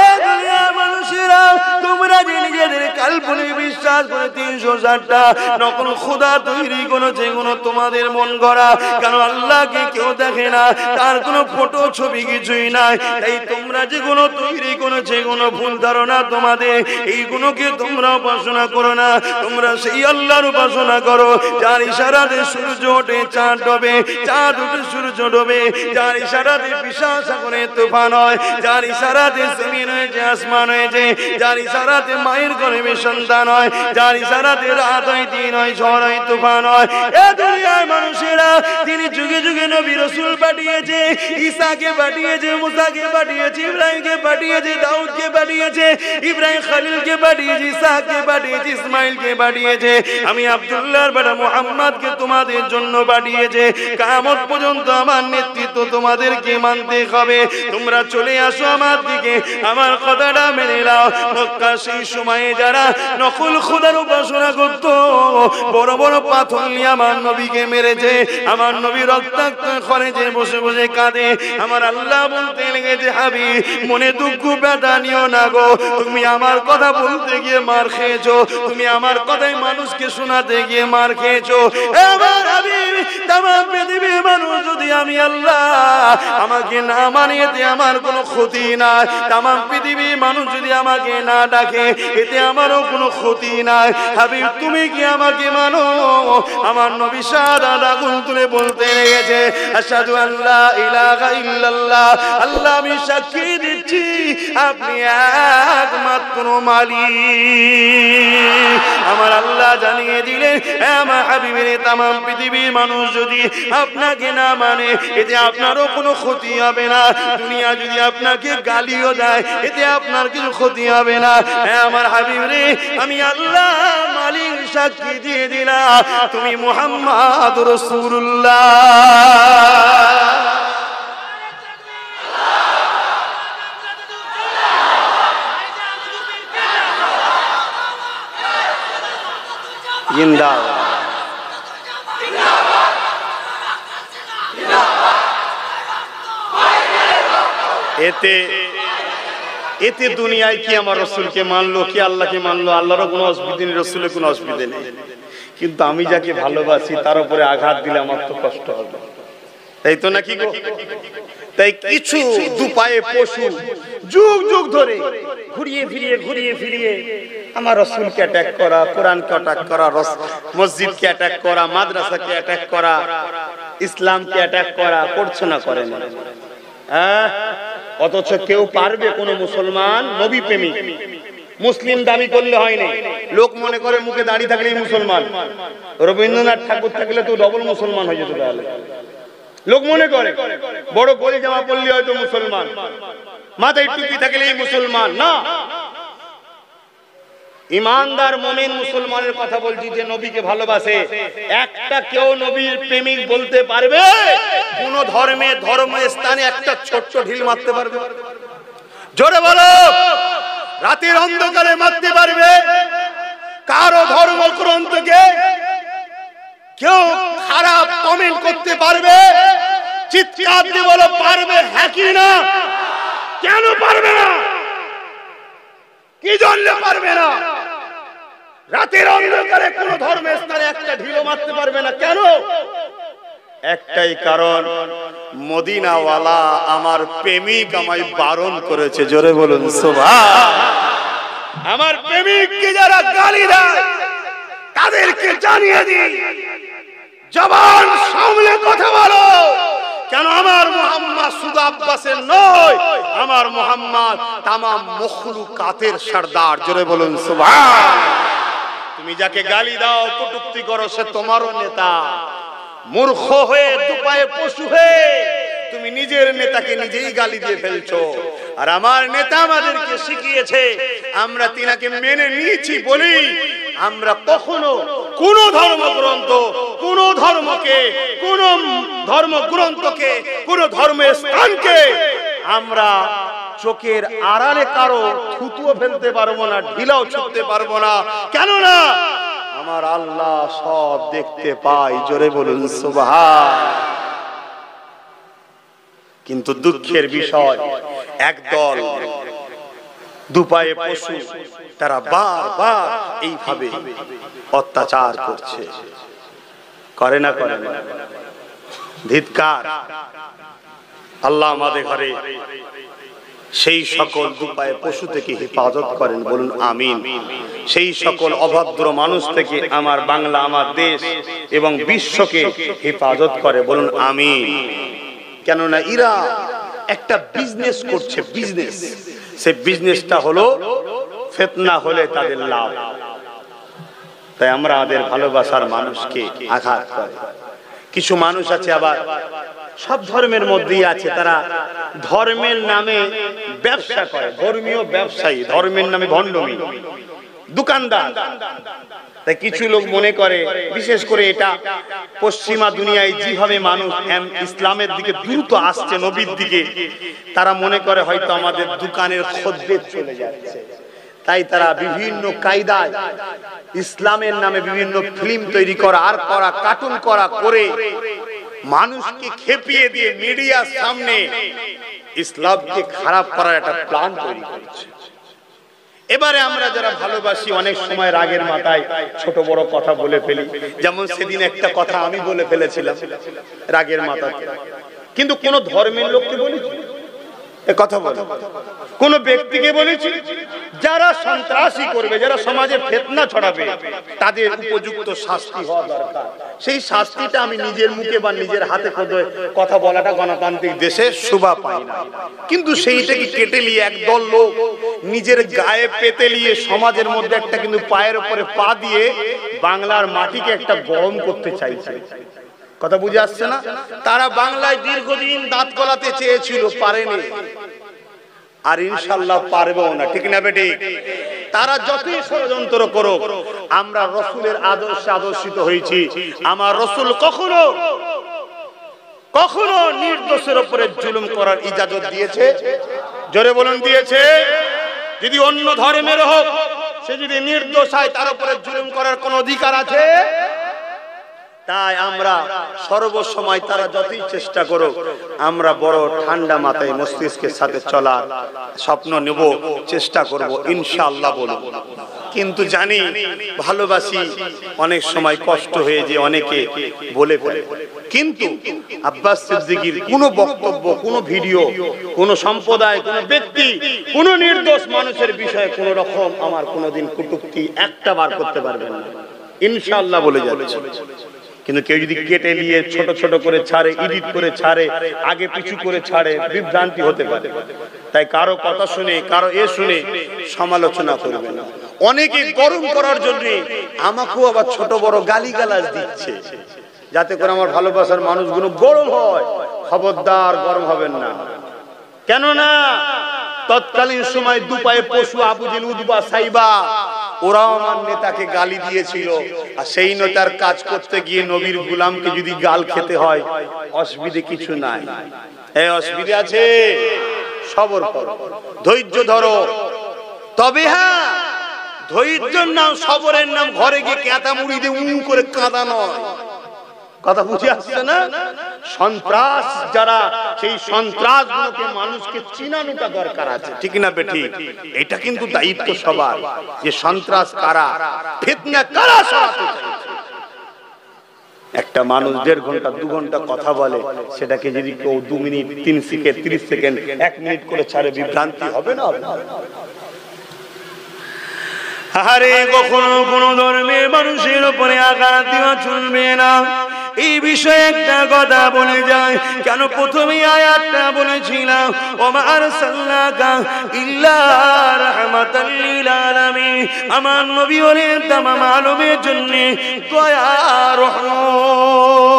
এ দুনিয়ার মানুষেরা, তোমরা যে নিজেদের কাল্পনিক বিশ্বাস করে 360টা নকল খোদা তৈরি করেছে, কোনো তোমাদের মন গড়া, কারণ আল্লাহকে কেউ দেখে না, তার কোনো ফটো ছবি কিছুই নাই। তাই তোমরা যেগুলো তৈরি করেছে, কোনো ভুল ধারণা তোমাদের, এইগুলোকে তোমরা উপাসনা করো না। তোমরা সেই আল্লাহর উপাসনা করো যার ইশারাতে সূর্য ওঠে, চাঁদ ডোবে, চাঁদ উঠে সূর্য ডোবে, যার ইশারাতে বিশাল সাগরে তুফান হয়, যার ইশারাতে জমিন হয়েছে, আসমান হয়েছে, যার ইশারাতে মায়ের গর্ভে সন্তান হয়, যার ইশারাতে রাত হয়, দিন হয়, ঝড় হয়, তুফান হয়। এ দুনিয়ার মানুষেরা, আল্লাহ তিনি যুগে যুগে নবী রাসূল পাঠিয়েছে, ঈসাকে পাঠিয়েছে, মুসাকে পাঠিয়েছে, ইব্রাহিমকে পাঠিয়েছে, দাউদকে পাঠিয়েছে, ইব্রাহিম খলিলকে পাঠিয়েছে, ইসাকে পাঠিয়েছে, ইসমাইলকে পাঠিয়েছে, আমি আব্দুল্লাহর বেটা মুহাম্মদকে তোমাদের জন্য পাঠিয়েছে। কিয়ামত পর্যন্ত আমার নেতৃত্ব তোমাদেরকে মানতে হবে। তোমরা চলে আসো আমার দিকে, আমার কথাটা মেনে নাও। মক্কা সেই সময়ে যারা নকল খোদার উপাসনা করত, বড় বড় পাথর নিয়ে আমার নবীকে মেরেছে, আমার নবী রক্তাক্ত খরেজে বসে বসে কাঁদে। আমার আল্লাহ বলতে লেগেছে, হাবিব মনে দুঃখ ব্যথা নিও না গো, তুমি আমার কথা বলতে গিয়ে মার খেয়েছো, তুমি আমার কথাই মানুষকে শোনাতে গিয়ে মার খেয়েছো। আমার হাবিব তামাম পৃথিবীর মানুষ যদি আমি আল্লাহ আমাকে না মানে এতে আমার কোনো ক্ষতি নাই, তামাম পৃথিবীর মানুষ যদি আমাকে না ডাকে এতে আমারও কোনো ক্ষতি নাই। হাবিব তুমি কি আমাকে মানো? আমার নবী সাদা আগুন তুলে বলতে লেগেছে, আশহাদু আল্লা ইলাহা ইল্লাল্লাহ, আল্লাহ আমি সাক্ষী দিচ্ছি আপনি একমাত্র মালিক। আমার আল্লাহ জানিয়ে দিলেন, আমার হাবিবের তামাম পৃথিবীর মানুষ যদি আপনাকে না মানে এতে আপনারও কোনো ক্ষতি হবে না, দুনিয়া যদি আপনাকে গালিও দেয় এতে আপনার কিছু ক্ষতি হবে না। আমার হাবিব রে, আমি আল্লাহ মালিক সাক্ষী দিয়ে দিলাম তুমি মুহাম্মদ রাসূলুল্লাহ। জিন্দাবাদ। এতে দুনিয়ায় কি আমার রসুলকে মানলো, কি আল্লাহকে মানলো, আল্লাহরও কোনো অসুবিধা নেই, রসুলের কোনো অসুবিধা নেই। কিন্তু আমি যাকে ভালোবাসি তার উপরে আঘাত দিলে আমার তো কষ্ট হবে, তাই তো নাকি গো? তাই কিছু দুপায়ে পশু যুগ যুগ ধরে ঘুরিয়ে ফিরিয়ে আমার রসুলকে অ্যাটাক করা, কোরআনকে অ্যাটাক করা, মসজিদকে অ্যাটাক করা, মাদ্রাসাকে অ্যাটাক করা, ইসলামকে অ্যাটাক করা, করছে না করে না? হ্যাঁ, অথচ কেউ পারবে? কোন মুসলমান নবী প্রেমিক মুসলিম দাবি করলে হয় না। লোক মনে করে মুখে দাড়ি থাকলেই মুসলমান, রবীন্দ্রনাথ ঠাকুর থাকলে তো ডবল মুসলমান হয়ে যেত। তাহলে লোক মনে করে বড় গলি জামা পরলে হয়তো মুসলমান, মাথায় টুপি থাকলেই মুসলমান না। ইমানদার মুমিন মুসলমানের কথা বলছি, যে নবীকে ভালোবাসে, একটা কেউ নবীর প্রেমিক বলতে পারবে? কোন ধর্মস্থানে একটা ছোট্ট ঢিল মারতে পারবে? জোরে বলো। রাতের অন্ধকারে মারতে পারবে? কারো ধর্মগ্রন্থকে কেউ খারাপ কমেন্ট করতে পারবে? চিৎকার দিয়ে বলো পারবে? হ্যাঁ কি না? কেন পারবে না? কি জন্য পারবে না? রাতের অন্ধকারে কোন ধর্মের স্থানে একটা ঢিল মারতে পারবে না কেন? একটাই কারণ, মদিনাওয়ালা আমার প্রেমিক আমায় বারণ করেছে। জোরে বলুন সুবহান। আমার প্রেমিককে যারা গালি দেয় তাদেরকে জানিয়ে দিই, জবান সামলে কথা বলো। কেন? আমার মুহাম্মদ শুধু আব্বাসের নয়, আমার মুহাম্মদ তামাম মখলুকাতের সরদার। জোরে বলুন সুবহান। তুমি যাকে গালি দাও, কটূক্তি করো, সে তোমারও নেতা। মূর্খ হয়ে, দুপায়ে পশু হয়ে তুমি নিজের নেতাকে নিজেই গালি দিয়ে ফেলছো। আর আমার নেতা আমাদেরকে শিখিয়েছে, আমরা তিনাকে মেনে নিয়েছি বলি আমরা কখনো কোন ধর্মগ্রন্থ, কোন ধর্মকে, কোন ধর্মগ্রন্থকে, কোন ধর্মের স্থানকে আমরা চোখের আড়ালে কারো থুতুও ফেলতে পারবো না, ঢিলাও ছুঁতে পারবো না। কেননা আমার আল্লাহ সব দেখতে পাই। জোরে বলুন সুবহান। কিন্তু দুঃখের বিষয়, একদল দুপায়ে পশু তারা বারবার এইভাবে অত্যাচার করছে। করে না? করে না? ধিক্কার। আল্লাহ আমাদের ঘরে সেই সকল দুপায়ে পশু থেকে হেফাজত করেন, বলুন আমিন। সেই সকল অভদ্র মানুষ থেকে আমার বাংলা, আমার দেশ এবং বিশ্বকে হেফাজত করে, বলুন আমিন। কেননা এরা একটা বিজনেস করছে, বিজনেস। সেই বিজনেসটা হলো ফিতনা হলে তাদের লাভ। তাই আমরা আমাদের ভালোবাসার মানুষকে আঘাত করে। কিছু মানুষ আছে আবার সব ধর্মের মধ্যেই আছে, তারা ধর্মের নামে ব্যবসা করে, ধর্মীয় ব্যবসায়ী, ধর্মের নামে ভণ্ডমি, দোকানদার। তাই কিছু লোক মনে করে, বিশেষ করে এটা পশ্চিমা দুনিয়ায় যেভাবে মানুষ ইসলামের দিকে দ্রুত আসছে, নবীর দিকে, তারা মনে করে হয়তো আমাদের দোকানের খদ্দের চলে যাচ্ছে। তাই তারা বিভিন্ন কায়দায় ইসলামের নামে বিভিন্ন ফিল্ম তৈরি করা আর করা, কার্টুন করা করে মানুষকে খেপিয়ে দিয়ে মিডিয়ার সামনে ইসলামকে খারাপ করার একটা প্ল্যান তৈরি করছে। এবারে আমরা যারা ভালোবাসি অনেক সময় রাগের মাথায় ছোট বড় কথা বলে ফেলি। যেমন সেদিন একটা কথা আমি বলে ফেলেছিলাম রাগের মাথায়, কিন্তু কোন ধর্মের লোককে বলেছি কথা বলে, কোন ব্যক্তিকে বলেছি? যারা সন্ত্রাসী করবে, যারা সমাজে ফিতনা ছড়াবে, তাদের উপযুক্ত শাস্তি হওয়া দরকার। সেই শাস্তিটা আমি নিজের মুখে বা নিজের হাতে কথা বলাটা গণতান্ত্রিক দেশে শোভা পাই না, কিন্তু সেইটাকে কেটে নিয়ে একদল লোক নিজের গায়ে পেতে নিয়ে সমাজের মধ্যে একটা কিন্তু পায়ের উপরে পা দিয়ে বাংলার মাটিকে একটা গরম করতে চাইছে। কথা বুঝে আসছে না? তারা বাংলায় দীর্ঘদিন দাঁত গলাতে চেয়েছিল, পারেনি, আর ইনশাআল্লাহ পারবেও না। ঠিক না বেটি? তারা যতই ষড়যন্ত্র করুক, আমরা রাসূলের আদর্শে আদর্শিত হয়েছি। আমার রাসূল কখনো কখনো নির্দোষের উপরে জুলুম করার ইজাজত দিয়েছে? জোরে বলুন, দিয়েছে? যদি অন্য ধর্মের হোক, সে যদি নির্দোষ হয়, তার উপরে জুলুম করার কোন অধিকার আছে? তাই আমরা সর্বসময় তারা যতই চেষ্টা করুক, আমরা বড় ঠান্ডা মাথায় মস্তিষ্কের সাথে চলার স্বপ্ন নেব, চেষ্টা করব, ইনশাআল্লাহ বলব। কিন্তু জানি ভালোবাসি, অনেক সময় কষ্ট হয়ে যে অনেকে বলে ফেলে। কিন্তু আব্বাস সিদ্দিকীর কোন বক্তব্য, কোন ভিডিও, কোন সম্প্রদায়, কোন ব্যক্তি, কোন নির্দোষ মানুষের বিষয়ে কোন রকম আমার কোনদিন কটূক্তি একটা বার করতে পারবেন না, ইনশাআল্লাহ বলে যাচ্ছে। কিন্তু কেউ যদি কেটে নিয়ে ছোট ছোট করে ছাড়ে, এডিট করে ছাড়ে, আগে পিছু করে ছাড়ে, বিভ্রান্তি হতে পারে। তাই কারো কথা শুনে, কারো শুনে সমালোচনা করবে না। অনেকে গরম করার জন্য আমাকেও আবার ছোট বড় গালিগালাজ দিচ্ছে, যাতে করে আমার ভালোবাসার মানুষগুলো গরম হয়। খবরদার গরম হবেন না, কেননা তৎকালীন সময় দুপায়ে পশু আবু জেল, উতবা, সাইবা, ওরাও আমার নেতাকে গালি দিয়েছিল। আর সেই নেতার কাজ করতে গিয়ে নবীর গোলামকে যদি গাল খেতে হয়, অসুবিধে কিছু নাই। অসুবিধা আছে? সবর করো, ধৈর্য ধরো। তবে হ্যাঁ, ধৈর্যের নাম, সবরের নাম ঘরে গিয়ে কেতা মুড়ি দিয়ে উঁ করে কাঁদা নয়। কথা বুঝে আসছে না? সন্ত্রাস যারা, সেই সন্ত্রাস গুলোকে মানুষকে চিনানোটা দরকার আছে। ঠিক না বেটি? এটা কিন্তু দায়িত্ব সবার, যে সন্ত্রাস কারা, ফিতনা কারা সরাতে চাইছে। একটা মানুষ 1.5 ঘন্টা 2 ঘন্টা কথা বলে, সেটাকে যদি কেউ 2 মিনিট 3 সেকেন্ড 30 সেকেন্ড 1 মিনিট করে ছাড়ে, বিভ্রান্তি হবে না? আরে কখনো কোন ধর্মের মানুষের উপরে আঘাত দেওয়া চলবে না। এই বিষয়ে একটা কথা বলে যায়, কেন প্রথমে আয়াতটা বলেছিলাম, ওমা আরসালনাকা ইল্লা রাহমাতাল লিল আলামিন। আমার নবী হলেন তামাম আলমের জন্য দয়া, রহমত।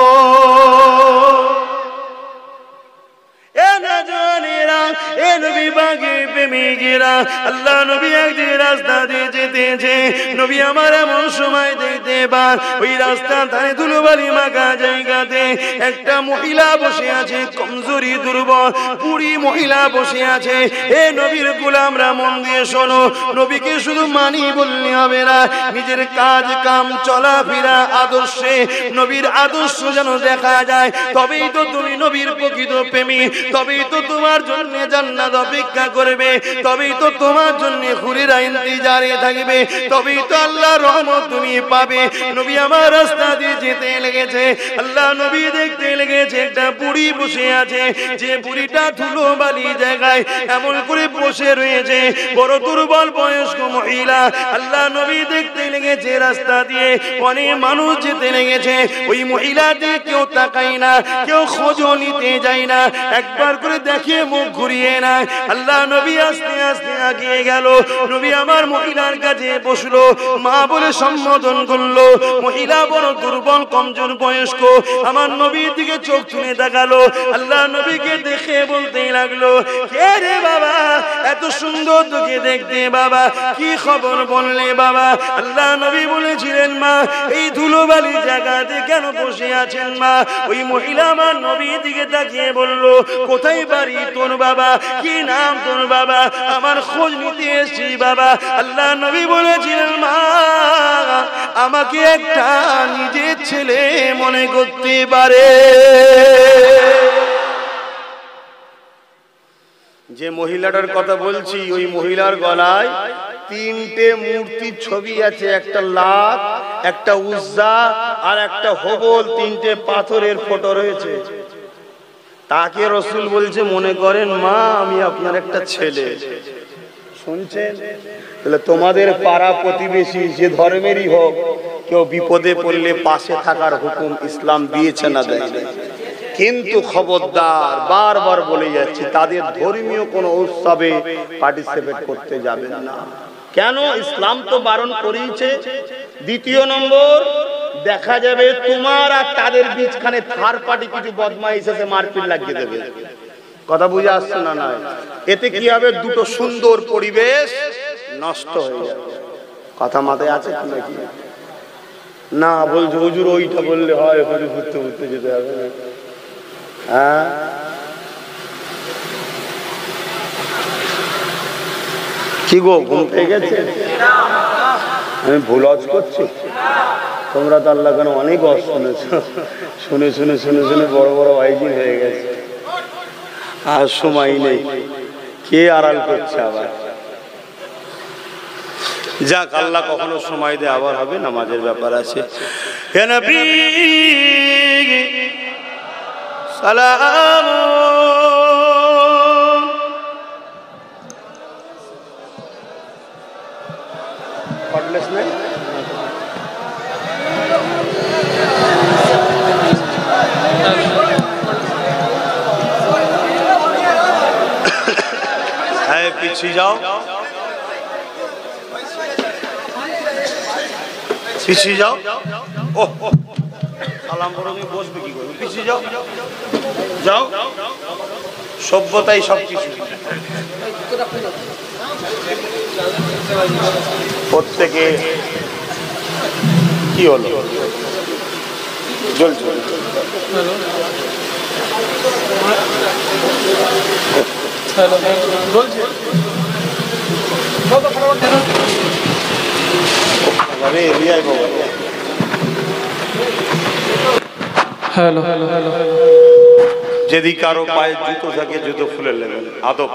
আল্লাহ নবী একদিন রাস্তা দিয়ে যেতেছে, নবী আমার এমন সময় দেখতে পান, ওই রাস্তা ধারে ধুলোবালি মাখা জায়গাতে একটা মহিলা বসে আছে, কমজোরি, দুর্বল, বুড়ি মহিলা বসে আছে। এ নবীর গোলামরা মন দিয়ে শোনো, নবীকে শুধু মানি বললে হবে না, নিজের কাজ কাম চলাফেরা আদর্শে নবীর আদর্শ যেন দেখা যায়। তবেই তো তুমি নবীর প্রকৃত প্রেমী, তবেই তো তোমার জন্য জান্নাত অপেক্ষা করবে, তবেই তো তোমার জন্য হুরেরা ইন্তজারে থাকবে, তবেই তো আল্লাহর রহমত তুমি পাবে। নবী আমার রাস্তা দিয়ে যেতে লেগেছে, আল্লাহ নবী দেখতে লেগেছে একটা বুড়ি বসে আছে, যে বুড়িটা ধুলোবালি জায়গায় এমন করে বসে রয়েছে, বড় দুর্বল বয়স্ক মহিলা। আল্লাহ নবী দেখতে লেগেছে রাস্তা দিয়ে অনেক মানুষ যেতে লেগেছে, ওই মহিলা দিয়ে কেউ তাকায় না, কেউ খোঁজও নিতে যায় না, একবার করে দেখে মুখ ঘুরিয়ে না। আল্লাহ নবী আস্তে আস্তে আগিয়ে গেল। নবী আমার মহিলার কাছে বসলো, মা বলে সম্বোধন করলো। মহিলা বড় দুর্বল কমজোর বয়স্ক, আমার নবীর দিকে চোখ তুলে তাকালো। আল্লাহ নবীকে দেখে বলতেই লাগলো, কে রে বাবা, এত সুন্দর তোকে দেখতে বাবা, কি খবর বললে বাবা? আল্লাহ নবী বলেছিলেন, মা এই ধুলোবালি জায়গাতে কেন বসে আছেন মা? ওই মহিলা আমার নবীর দিকে তাকিয়ে বলল, কোথায় বাড়ি তোর বাবা, কি নাম তোর বাবা, আমার খোঁজ নিতে এসেছি বাবা। আল্লাহ নবী বলেছিলেন, মা আমাকে একটা নিজের ছেলে মনে করতে পারে। যে মহিলাটার কথা বলছি, ওই মহিলার গলায় 3টে মূর্তির ছবি আছে, একটা লাত, একটা উজ্জা আর একটা হবল, 3টে পাথরের ফটো রয়েছে। তাকে রসুল বলছে, মনে করেন মা আমি আপনার একটা ছেলে। শুনছেন? তাহলে তোমাদের পাড়া প্রতিবেশী যে ধর্মেরই হোক, কেউ বিপদে পড়লে পাশে থাকার হুকুম ইসলাম দিয়েছে না দেয়? কিন্তু খবরদার, বারবার বলে যাচ্ছি, তাদের ধর্মীয় কোনো উৎসবে পার্টিসিপেট করতে যাবেন না। কেন? ইসলাম তো বারণ করেছে। দ্বিতীয় নম্বর, দেখা যাবে তোমার আর তাদের বীজখানে থার্ড পার্টি কিছু বদমাইশ এসে মারপিট লাগিয়ে দেবে। কথা বুঝে আসছে না? না, এতে কি হবে? দুটো সুন্দর পরিবেশ নষ্ট হয়ে যাবে। কথা মাথায় আছে কি নাকি? না বলছো হুজুর ওইটা বললে হয়, ওখানে ঘুরতে ঘুরতে যেতে হবে না। হ্যাঁ, কি গো ঘুম পেয়ে গেছে? আমি ভুল আজ করছি? তোমরা তো আল্লাহ কেন অনেক অজ শুনেছো, শুনে শুনে শুনে শুনে বড় বড় আইজিন হয়ে গেছে। আর সময় নেই, কে আড়াল করছে আবার? যাক, আল্লাহ কখনো সময় দেয়, আবার হবে, নামাজের ব্যাপার আছে। হে নবী সালাম, কটলেস নাই? হ্যাঁ, পিছিয়ে যাও, পিছিয়ে যাও। ও সালাম বড় বসবে কি করবে? পিছিয়ে যাও, যাও। সভ্যতাই সবকিছু। প্রত্যেকে কি হলো? জ্বলছে। যদি কারো পায়ে জুতো থাকে, জুতো খুলে নেবেন। আদব,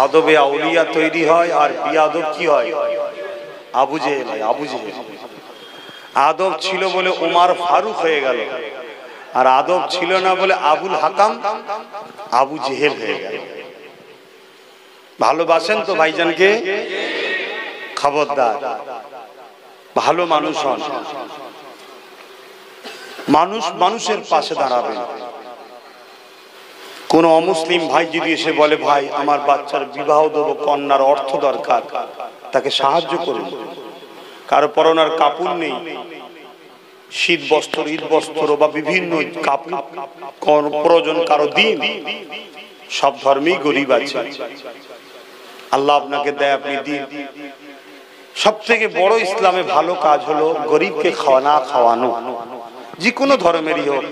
আদবে আউলিয়া তৈরি হয়। আর বিয়াদব কি হয়? আবু জেহেল হয়। আবু জেহেল আদব ছিল বলে ওমর ফারুক হয়ে গেল, আর আদব ছিল না বলে আবুল হাকাম আবু জেহেল হয়ে গেল। ভালোবাসেন তো ভাইজানকে? খবরদার, ভালো মানুষ হন। মানুষ মানুষের পাশে দাঁড়াবেন। কোন অমুসলিম ভাই যদি এসে বলে, ভাই আমার বাচ্চার বিবাহ দেব, কন্যার অর্থ দরকার, তাকে সাহায্য করুন। কারো পরনার কাপড় নেই, শীত বস্ত্র, ঈদ বস্ত্র বা বিভিন্ন কাপড় প্রয়োজন, কারো দিন। সব ধর্মেই গরিব আছে, আল্লাহ আপনাকে দেয়, আপনি দিন। সব থেকে বড় ইসলামে ভালো কাজ হলো গরিবকে খাওয়ানো। যে কোনো ধর্মেরই হোক,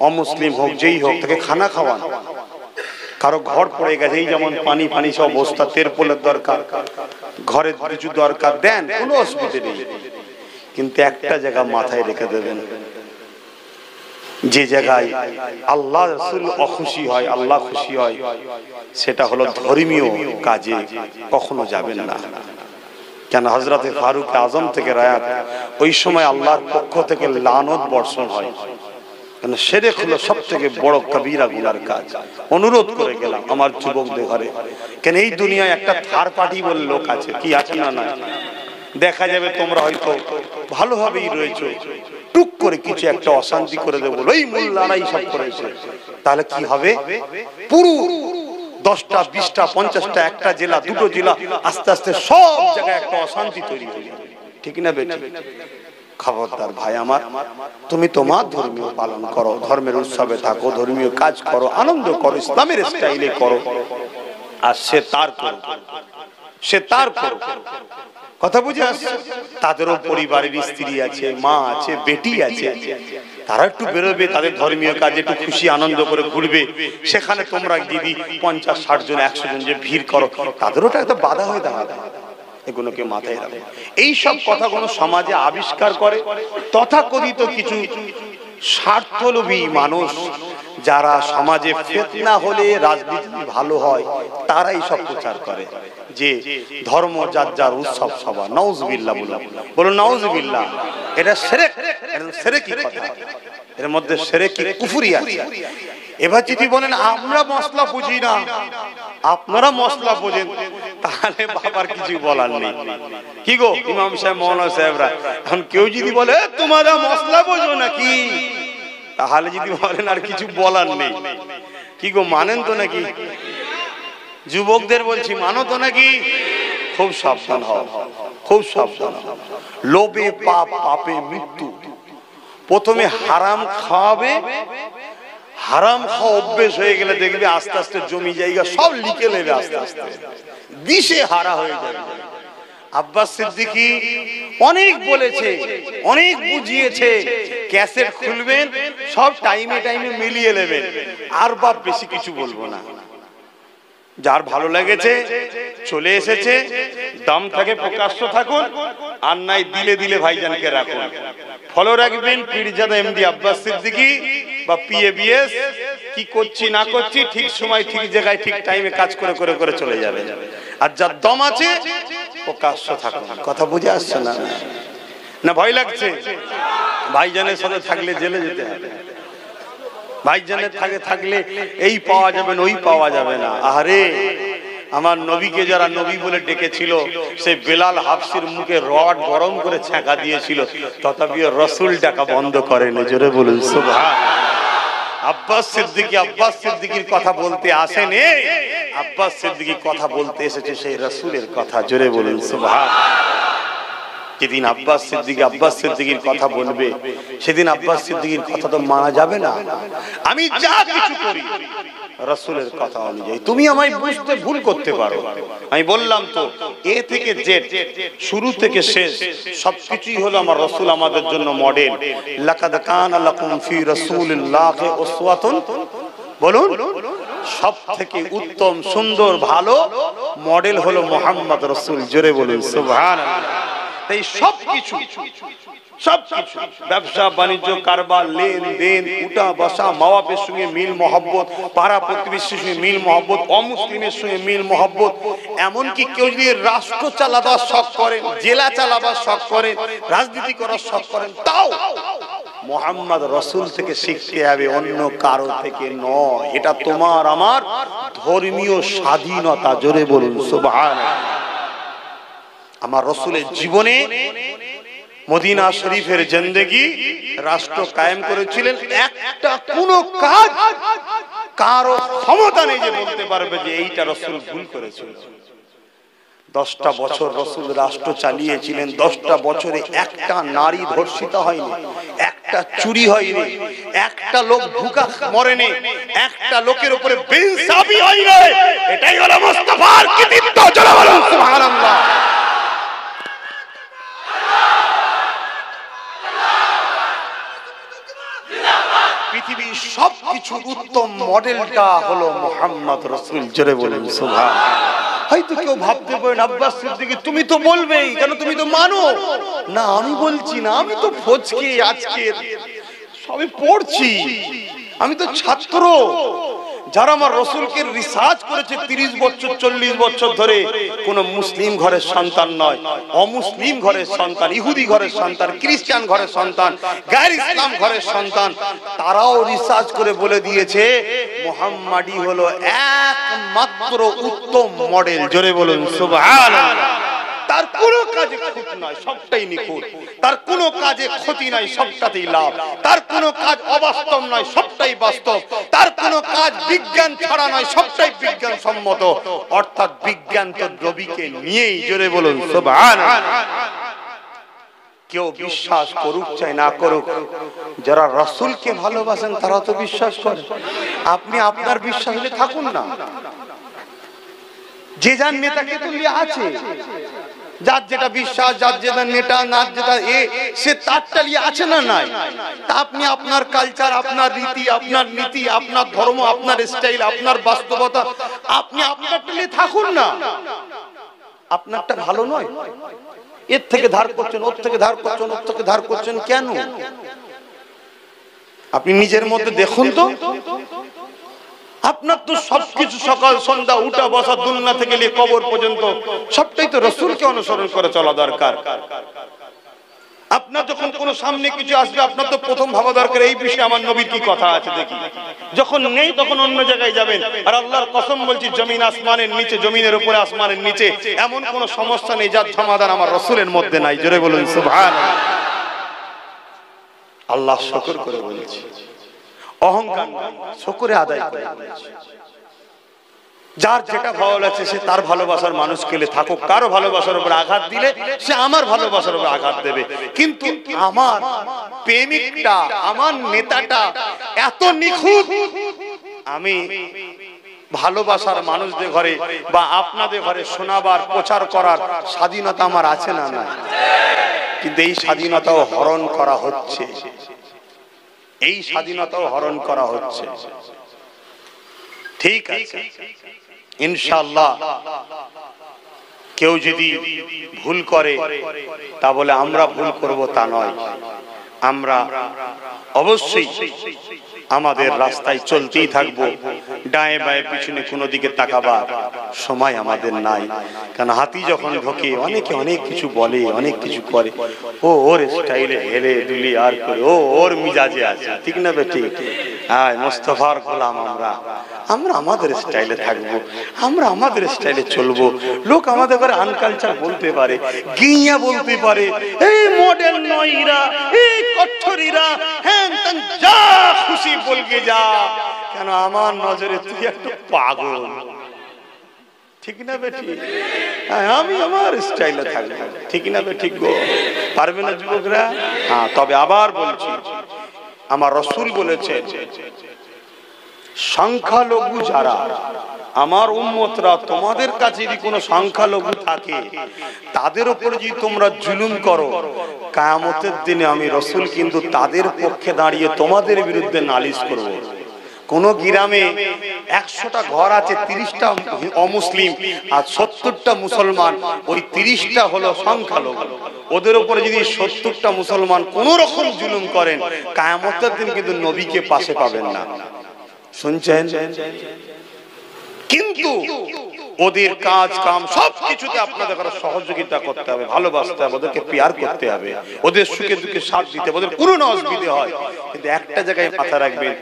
অমুসলিম হোক, যেই হোক, তাকে খানা খাওয়ানো। কারো ঘর পড়ে গেছে, এই যেমন পানি পানি সব অবস্থা, তেরপোলের দরকার, ঘরে কিছু দরকার, দেন, কোনো অসুবিধা নেই। কিন্তু একটা জায়গা মাথায় রেখে দেবেন, যে জায়গায় আল্লাহ রাসূল অখুশি হয়, আল্লাহ খুশি হয়, সেটা হলো ধর্মীয় কাজে কখনো যাবেন না। কেন? হযরতে ফারুক আজম থেকে রায়াত, ওই সময় আল্লাহর পক্ষ থেকে লানত বর্ষণ হয়। কেন? শিরক হলো সব থেকে বড় কবিরা গুনার কাজ। অনুরোধ করে গেলাম আমার যুবকদের ঘরে, কেন এই দুনিয়ায় একটা থার্ড পার্টি বলে লোক আছে, কি আছে না? না, দেখা যাবে তোমরা হয়তো ভালোভাবেই রয়েছো, টুক করে কিছু একটা অশান্তি করে দেবো, ওই মোল্লারাই সব করেছে, তাহলে কি হবে? পুরো 10টা 20টা 50টা, একটা জেলা, দুটো জেলা, আস্তে আস্তে সব জায়গায় একটা অশান্তি তৈরি হয়ে যাবে, ঠিক না বেঠিক? খবরদার ভাই আমার, তুমি তোমার ধর্মীয় পালন করো, ধর্মের উৎসবে থাকো, ধর্মীয় কাজ করো, আনন্দ করো, ইসলামের স্টাইলে করো, আর সে তার করো, সে তার করো। কথা বুঝে আসছে? তাদেরও পরিবারের স্ত্রী আছে, মা আছে, বেটি আছে, তারা একটু বেরোবে, তাদের ধর্মীয় কাজে একটু খুশি আনন্দ করে ঘুরবে। সেখানে তোমরা দিদি 50-60 জন 100 জন যে ভিড় করো, তাদেরও একটা বাধা হয়ে দাঁড়াবে। এগুলোকে মাথায় রাখো। এইসব কথাগুলো সমাজে আবিষ্কার করে তথাকথিত কিছু স্বার্থলোভী মানুষ, যারা সমাজে ফিতনা হলে রাজনীতি ভালো হয়, তারাই সব প্রচার করে যে ধর্ম যার যার উৎসব সভা। নাউজুবিল্লাহ বলো নাউজুবিল্লাহ। এটা শিরক, এটা শিরকি কথা, এর মধ্যে শিরকি কুফরি আছে। এবার যদি বলেন আমরা মশলা বুঝি না, আপনারা মশলা বোঝেন, তাহলে বাবার কিছু বলার নেই। কি গো ইমাম সাহেব, মৌলানা সাহেবরা, এখন কেউ যদি বলে তোমরা মশলা বোঝো নাকি, তাহলে যদি বলেন আর কিছু বলার নেই। কি গো মানেন তো নাকি? যুবকদের বলছি, মানো তো নাকি? খুব সাবধান হও, খুব সাবধান। লোভে পাপ, পাপে মৃত্যু। প্রথমে হারাম খাওয়াবে, হারাম খাওয়া অভ্যেস হয়ে গেলে দেখবে আস্তে আস্তে জমি জায়গা সব লিখে নেবে, আস্তে আস্তে দিশে হারা হয়ে যাবে। আব্বাস সিদ্দিকী অনেক বলেছে, অনেক বুঝিয়েছে, ক্যাসেট খুলবেন সব টাইমে টাইমে মিলিয়ে নেবেন, আর বাপ বেশি কিছু বলবো না। যার ভালো লেগেছে চলে এসেছে, দাম থাকে প্রকাশ্য থাকুন, আর নাই দিলে দিলে ভাইজানকে রাখুন। ফলো রাখবেন পীরজাদা এমডি আব্বাস সিদ্দিকী বা পিএবিএস, কি করছি না করছি ঠিক সময় ঠিক জায়গায় ঠিক টাইমে কাজ করে করে করে চলে যাবে। আর যার দম আছে প্রকাশ্য থাকুন। কথা বুঝে আসছে না? না ভয় লাগছে? ভাইজানের সাথে থাকলে জেলে যেতে হবে। ভাইজানের থাকলে এই পাওয়া যাবে না, ওই পাওয়া যাবে না। আরে আমার নবীকে যারা নবী বলে ডেকেছিল, সেই বেলাল হাফসির মুখে রড গরম করে ছ্যাঁকা দিয়েছিল, তথাপিও রসুল ডাকা বন্ধ করেনি। জোরে বলুন সুবহানাল্লাহ। আব্বাস সিদ্দিকীর কথা বলতে আসেনি, আব্বাস সিদ্দিকী কথা বলতে এসেছে সেই রসুলের কথা। জোরে বলুন সুবহানাল্লাহ। যেদিন আব্বাস সিদ্দিকীর কথা বলবে, সেদিন আব্বাস সিদ্দিকীর কথা তো মানা যাবে না। আমি যা কিছু করি রাসূলের কথা অনুযায়ী। তুমি আমায় বুঝতে ভুল করতে পারো, আমি বললাম তো এ থেকে জেড, শুরু থেকে শেষ সবকিছুই হলো আমার রাসূল আমাদের জন্য মডেল। লাকাদ কানা লাকুম ফি রাসূলিল্লাহি উসওয়াতুন, বলুন সব থেকে উত্তম সুন্দর ভালো মডেল হলো মুহাম্মদ রাসূল। জোরে বলুন সুবহানাল্লাহ। তাই সবকিছু ব্যবসা বাণিজ্য কারবার, লেনদেন, উঠা বসা, মা বাপের সঙ্গে মিল মহব্বত, পাড়া প্রতিবেশীর সঙ্গে মিল মহব্বত, অমুসলিমের সঙ্গে মিল মহব্বত, এমনকি কেউ যদি রাষ্ট্র চালাবার শখ করেন, জেলা চালাবার শখ করেন, রাজনীতি করার শখ করেন, তাও মুহাম্মদ রাসূল থেকে শিখতে হবে, অন্য কারো থেকে নয়। এটা তোমার আমার ধর্মীয় স্বাধীনতা। জোরে বলুন সুবহানাল্লাহ। আমার রাসূলের জীবনে মদিনা শরীফের জিন্দেগি রাষ্ট্র কায়েম করেছিলেন। একটা কোন কাজ কারো ক্ষমতা নেই যে বলতে পারবে যে এইটা রাসূল ভুল করেছিল। 10টা বছর রাসূল রাষ্ট্র চালিয়েছিলেন। 10টা বছরে একটা নারী ধর্ষিত হয়নি, একটা চুরি হয়নি, একটা লোক ভুকা মরেনি, একটা লোকের উপরে বেইনসাফি হয়নি। এটাই হলো মুস্তাফার কৃতিত্ব। জোরে বলুন সুবহানাল্লাহ। পৃথিবীর সবকিছুর উত্তম মডেলটা হলো মুহাম্মদ রাসূল। জোরে বলেন সুবহানাল্লাহ। হয়তো কেউ ভাবতে পারেন আব্বাস সিদ্দিকী তুমি তো বলবেই, কেন তুমি তো মানো না। আমি বলছি না, আমি তো ফজকে আজকে সবে পড়ছি, আমি তো ছাত্র। যারা আমার রাসূলকে রিসার্চ করেছে 30 বছর 40 বছর ধরে, কোন মুসলিম ঘরের সন্তান নয়, অমুসলিম ঘরের সন্তান, ইহুদি ঘরের সন্তান, খ্রিস্টান ঘরের সন্তান, গায়র ইসলাম ঘরের সন্তান, তারাও রিসার্চ করে বলে দিয়েছে মুহাম্মাদি হলো একমাত্র উত্তম মডেল। জোরে বলুন সুবহানাল্লাহ। তার কোনো কাজে খুঁত নয়, সবটাই নিখুঁত। তার কোনো কাজে ক্ষতি নাই, সবটাতেই লাভ। তার কোনো কাজ অবাস্তব নয়, সবটাই বাস্তব। তার কোনো কাজ বিজ্ঞান ছাড়া নয়, সবটাই বিজ্ঞান সম্মত। অর্থাৎ বিজ্ঞান তো নবীকে নিয়েই। জোরে বলুন সুবহানাল্লাহ। কেউ বিশ্বাস করুক চাই না করুক, যারা রাসূলকে ভালোবাসেন তারা তো বিশ্বাস করে। আপনি আপনার বিশ্বাস হলে থাকুন না। যে যার নেতাকে তো আছে, যার যেটা বিশ্বাস, যার যেটা নেতা, না যেটা সে তারটা নিয়ে আছে না নাই। তা আপনি আপনার কালচার, আপনার রীতি, আপনার নীতি, আপনার ধর্ম, আপনার স্টাইল, আপনার বাস্তবতা, আপনি আপনারটা নিয়ে থাকুন না। আপনারটা ভালো নয়, এর থেকে ধার করছেন, ওর থেকে ধার করছেন, ওর থেকে ধার করছেন কেন? আপনি নিজের মধ্যে দেখুন তো। আপনার তো সবকিছু সকাল সন্ধ্যা উঠা বসা দুনিয়া থেকে নিয়ে কবর পর্যন্ত সবটাই তো রাসূলকে অনুসরণ করে চলা দরকার। আপনার যখন কোনো সামনে কিছু আসবে, আপনার তো প্রথম ভাবা দরকার এই বিষয়ে আমার নবীর কি কথা আছে দেখি। যখন নেই তখন অন্য জায়গায় যাবেন। আর আল্লাহর কসম বলছি, জমিন আসমানের নিচে, জমিনের উপরে আসমানের নিচে এমন কোন সমস্যা নেই যার সমাধান আমার রাসূলের মধ্যে নাই। জোরে বলুন সুবহানাল্লাহ। আল্লাহ শুকর করে বলছি, অহংকার শুকরে আদায় করে বলছি। যার যেটা ভালো লাগছে সে তার ভালোবাসার মানুষ কেলে থাকুক। কারো ভালোবাসার উপর আঘাত দিলে সে আমার ভালোবাসার উপর আঘাত দেবে, কিন্তু আমার প্রেমিকটা, আমার নেতাটা এত নিখুঁত, আমি ভালোবাসার মানুষদের ঘরে বা আপনাদের ঘরে শোনাবার, প্রচার করার স্বাধীনতা আমার আছে না না? কিন্তু এই স্বাধীনতাও হরণ করা হচ্ছে, এই স্বাধীনতাও হরণ করা হচ্ছে। ঠিক আছে, ইনশাআল্লাহ কেউ যদি ভুল করে তা বলে আমরা ভুল করব তা নয়। আমরা অবশ্যই আমাদের রাস্তায় চলতেই থাকবো, ডায়ে বায়ে পিছনে কোনো দিকে তাকাবার সময় আমাদের নাই। কারণ হাতি যখন ঢোকে অনেকে অনেক কিছু বলে, অনেক কিছু করে, ও ওর স্টাইলে হেলে দুলি আর করে, ও ওর মিজাজে আছে, ঠিক না বেটি? হ্যাঁ, মোস্তফার গোলাম আমরা, আমরা আমাদের স্টাইলে থাকবো, আমরা আমাদের স্টাইলে চলবো। লোক আমাদের ঘরে আনকালচার বলতে পারে, গিয়া বলতে পারে, এই মডার্ন নয়রা, এই কঠোরীরা, হ্যাঁ যা খুশি বলকে যা, কেন আমার নজরে তুই একটা পাগল, ঠিক না বেটি? আমি আমার স্টাইলে থাকবো, ঠিক না বেটি গো? পারবে না যুবকরা? হ্যাঁ, তবে আবার বলছি, আমার রাসূল বলেছেন, সংখ্যালঘু যারা আমার উম্মতরা, তোমাদের কাছে যদি কোনো সংখ্যালঘু থাকে তাদের উপর যদি তোমরা জুলুম করো, কিয়ামতের দিনে আমি রাসূল কিন্তু তাদের পক্ষে দাঁড়িয়ে তোমাদের বিরুদ্ধে নালিশ করব। কোন গ্রামে 100টা ঘর আছে, 30টা অমুসলিম আর 70টা মুসলমান, ওই 30টা হলো সংখ্যালঘু। ওদের উপরে যদি 70টা মুসলমান কোন রকম জুলুম করেন, কিয়ামতের দিন কিন্তু নবীকে পাশে পাবেন না। শুনছেন? কিন্তু ওদের কাজ কাম সবকিছুতে আপনাদের সহযোগিতা করতে হবে, ভালোবাসতে হবে, ওদেরকে পেয়ার করতে হবে, ওদের সুখে দুঃখে সাথ দিতে হবে, ওদের কোনো না অসুবিধা হয়। কিন্তু একটা জায়গায় মাথা রাখবেন,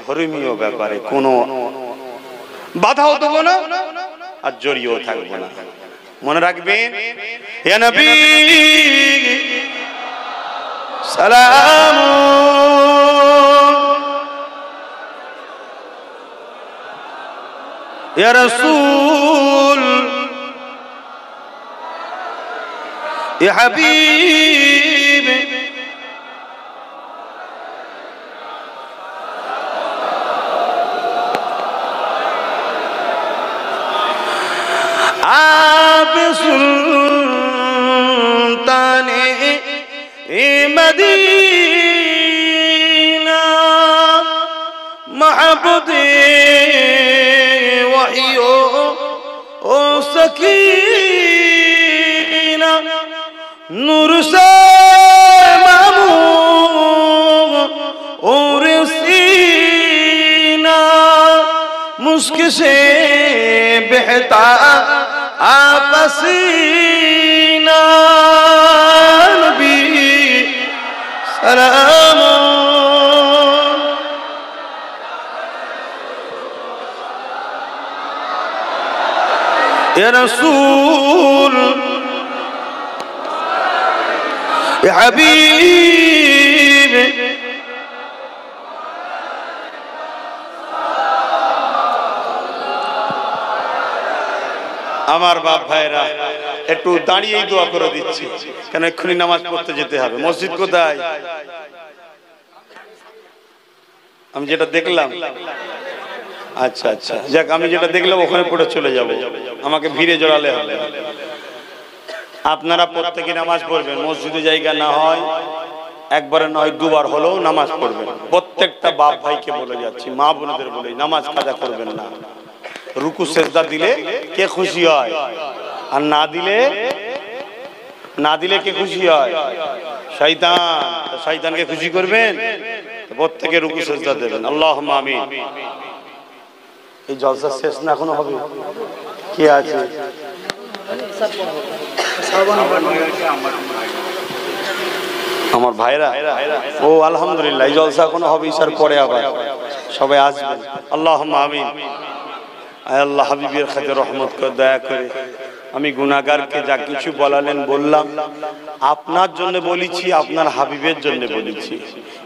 ধর্মীয় ব্যাপারে কোনো বাধাও দেবো না আর জড়িয়েও থাকবো না। মনে রাখবেন, ইয়া নবী সালাম, ইয়া রাসূল, ইয়া হাবিব, आप सुल्ताने मदीना महबूबे वहियो ओ सकीना, नूर से मामूर और सीना, मुस्क से बहता आपसीना, नबी सलाम, या रसूल হাবিব আমার বাপ ভাইরা একটু দাঁড়িয়েই দোয়া করে দিচ্ছি, কেন এক্ষুনি নামাজ পড়তে যেতে হবে। মসজিদ কোথায়? আমি যেটা দেখলাম, আচ্ছা আচ্ছা, যাক, আমি যেটা দেখলাম ওখানে পড়ে চলে যাব, আমাকে ভিড়ে জড়ালে হবে। আপনারা প্রত্যেকে নামাজ পড়বেন, মসজিদে জায়গা না হয় একবারে নয় দুবার হলেও নামাজ পড়বেন। প্রত্যেকটা বাপ ভাইকে বলে যাচ্ছি, মা বোনদের বলে নামাজ কাজা করবেন না। রুকু সেজদা দিলে কে খুশি হয়, আর না দিলে কে খুশি হয়? শয়তান। শয়তানকে খুশি করবেন, প্রত্যেকে রুকু সেজদা দেবেন। আল্লাহুম্মা আমিন। এই জলসা শেষ না এখনো হবে? কে আছে? আমার ভাইরা, ও আলহামদুলিল্লাহ, এই জলসা এখনো হবে, ইশার পরে আবার সবাই আসবেন। আল্লাহুম্মা আমিন। আয় আল্লাহ, হাবিবের খাতে রহমত করে, দয়া করে আমি গুনাহগারকে যা কিছু বলালেন বললাম, আপনার জন্য বলেছি, আপনার হাবিবের জন্য বলেছি।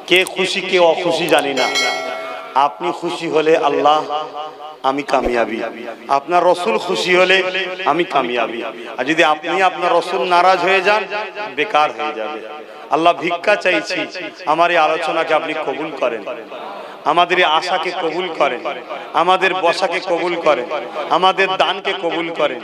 কে খুশি কে অখুশি জানি না, আপনি খুশি হলে আল্লাহ আমি কামিয়াবি, আপনার রসুল খুশি হলে আমি কামিয়াবি। আর যদি আপনি আপনার রসুল নারাজ হয়ে যান, বেকার হয়ে যাবে। আল্লাহ ভিক্ষা চাইছি, আমার এই আলোচনাকে আপনি কবুল করেন, আমাদের এই আশাকে কবুল করেন, আমাদের বসাকে কবুল করেন, আমাদের দানকে কবুল করেন।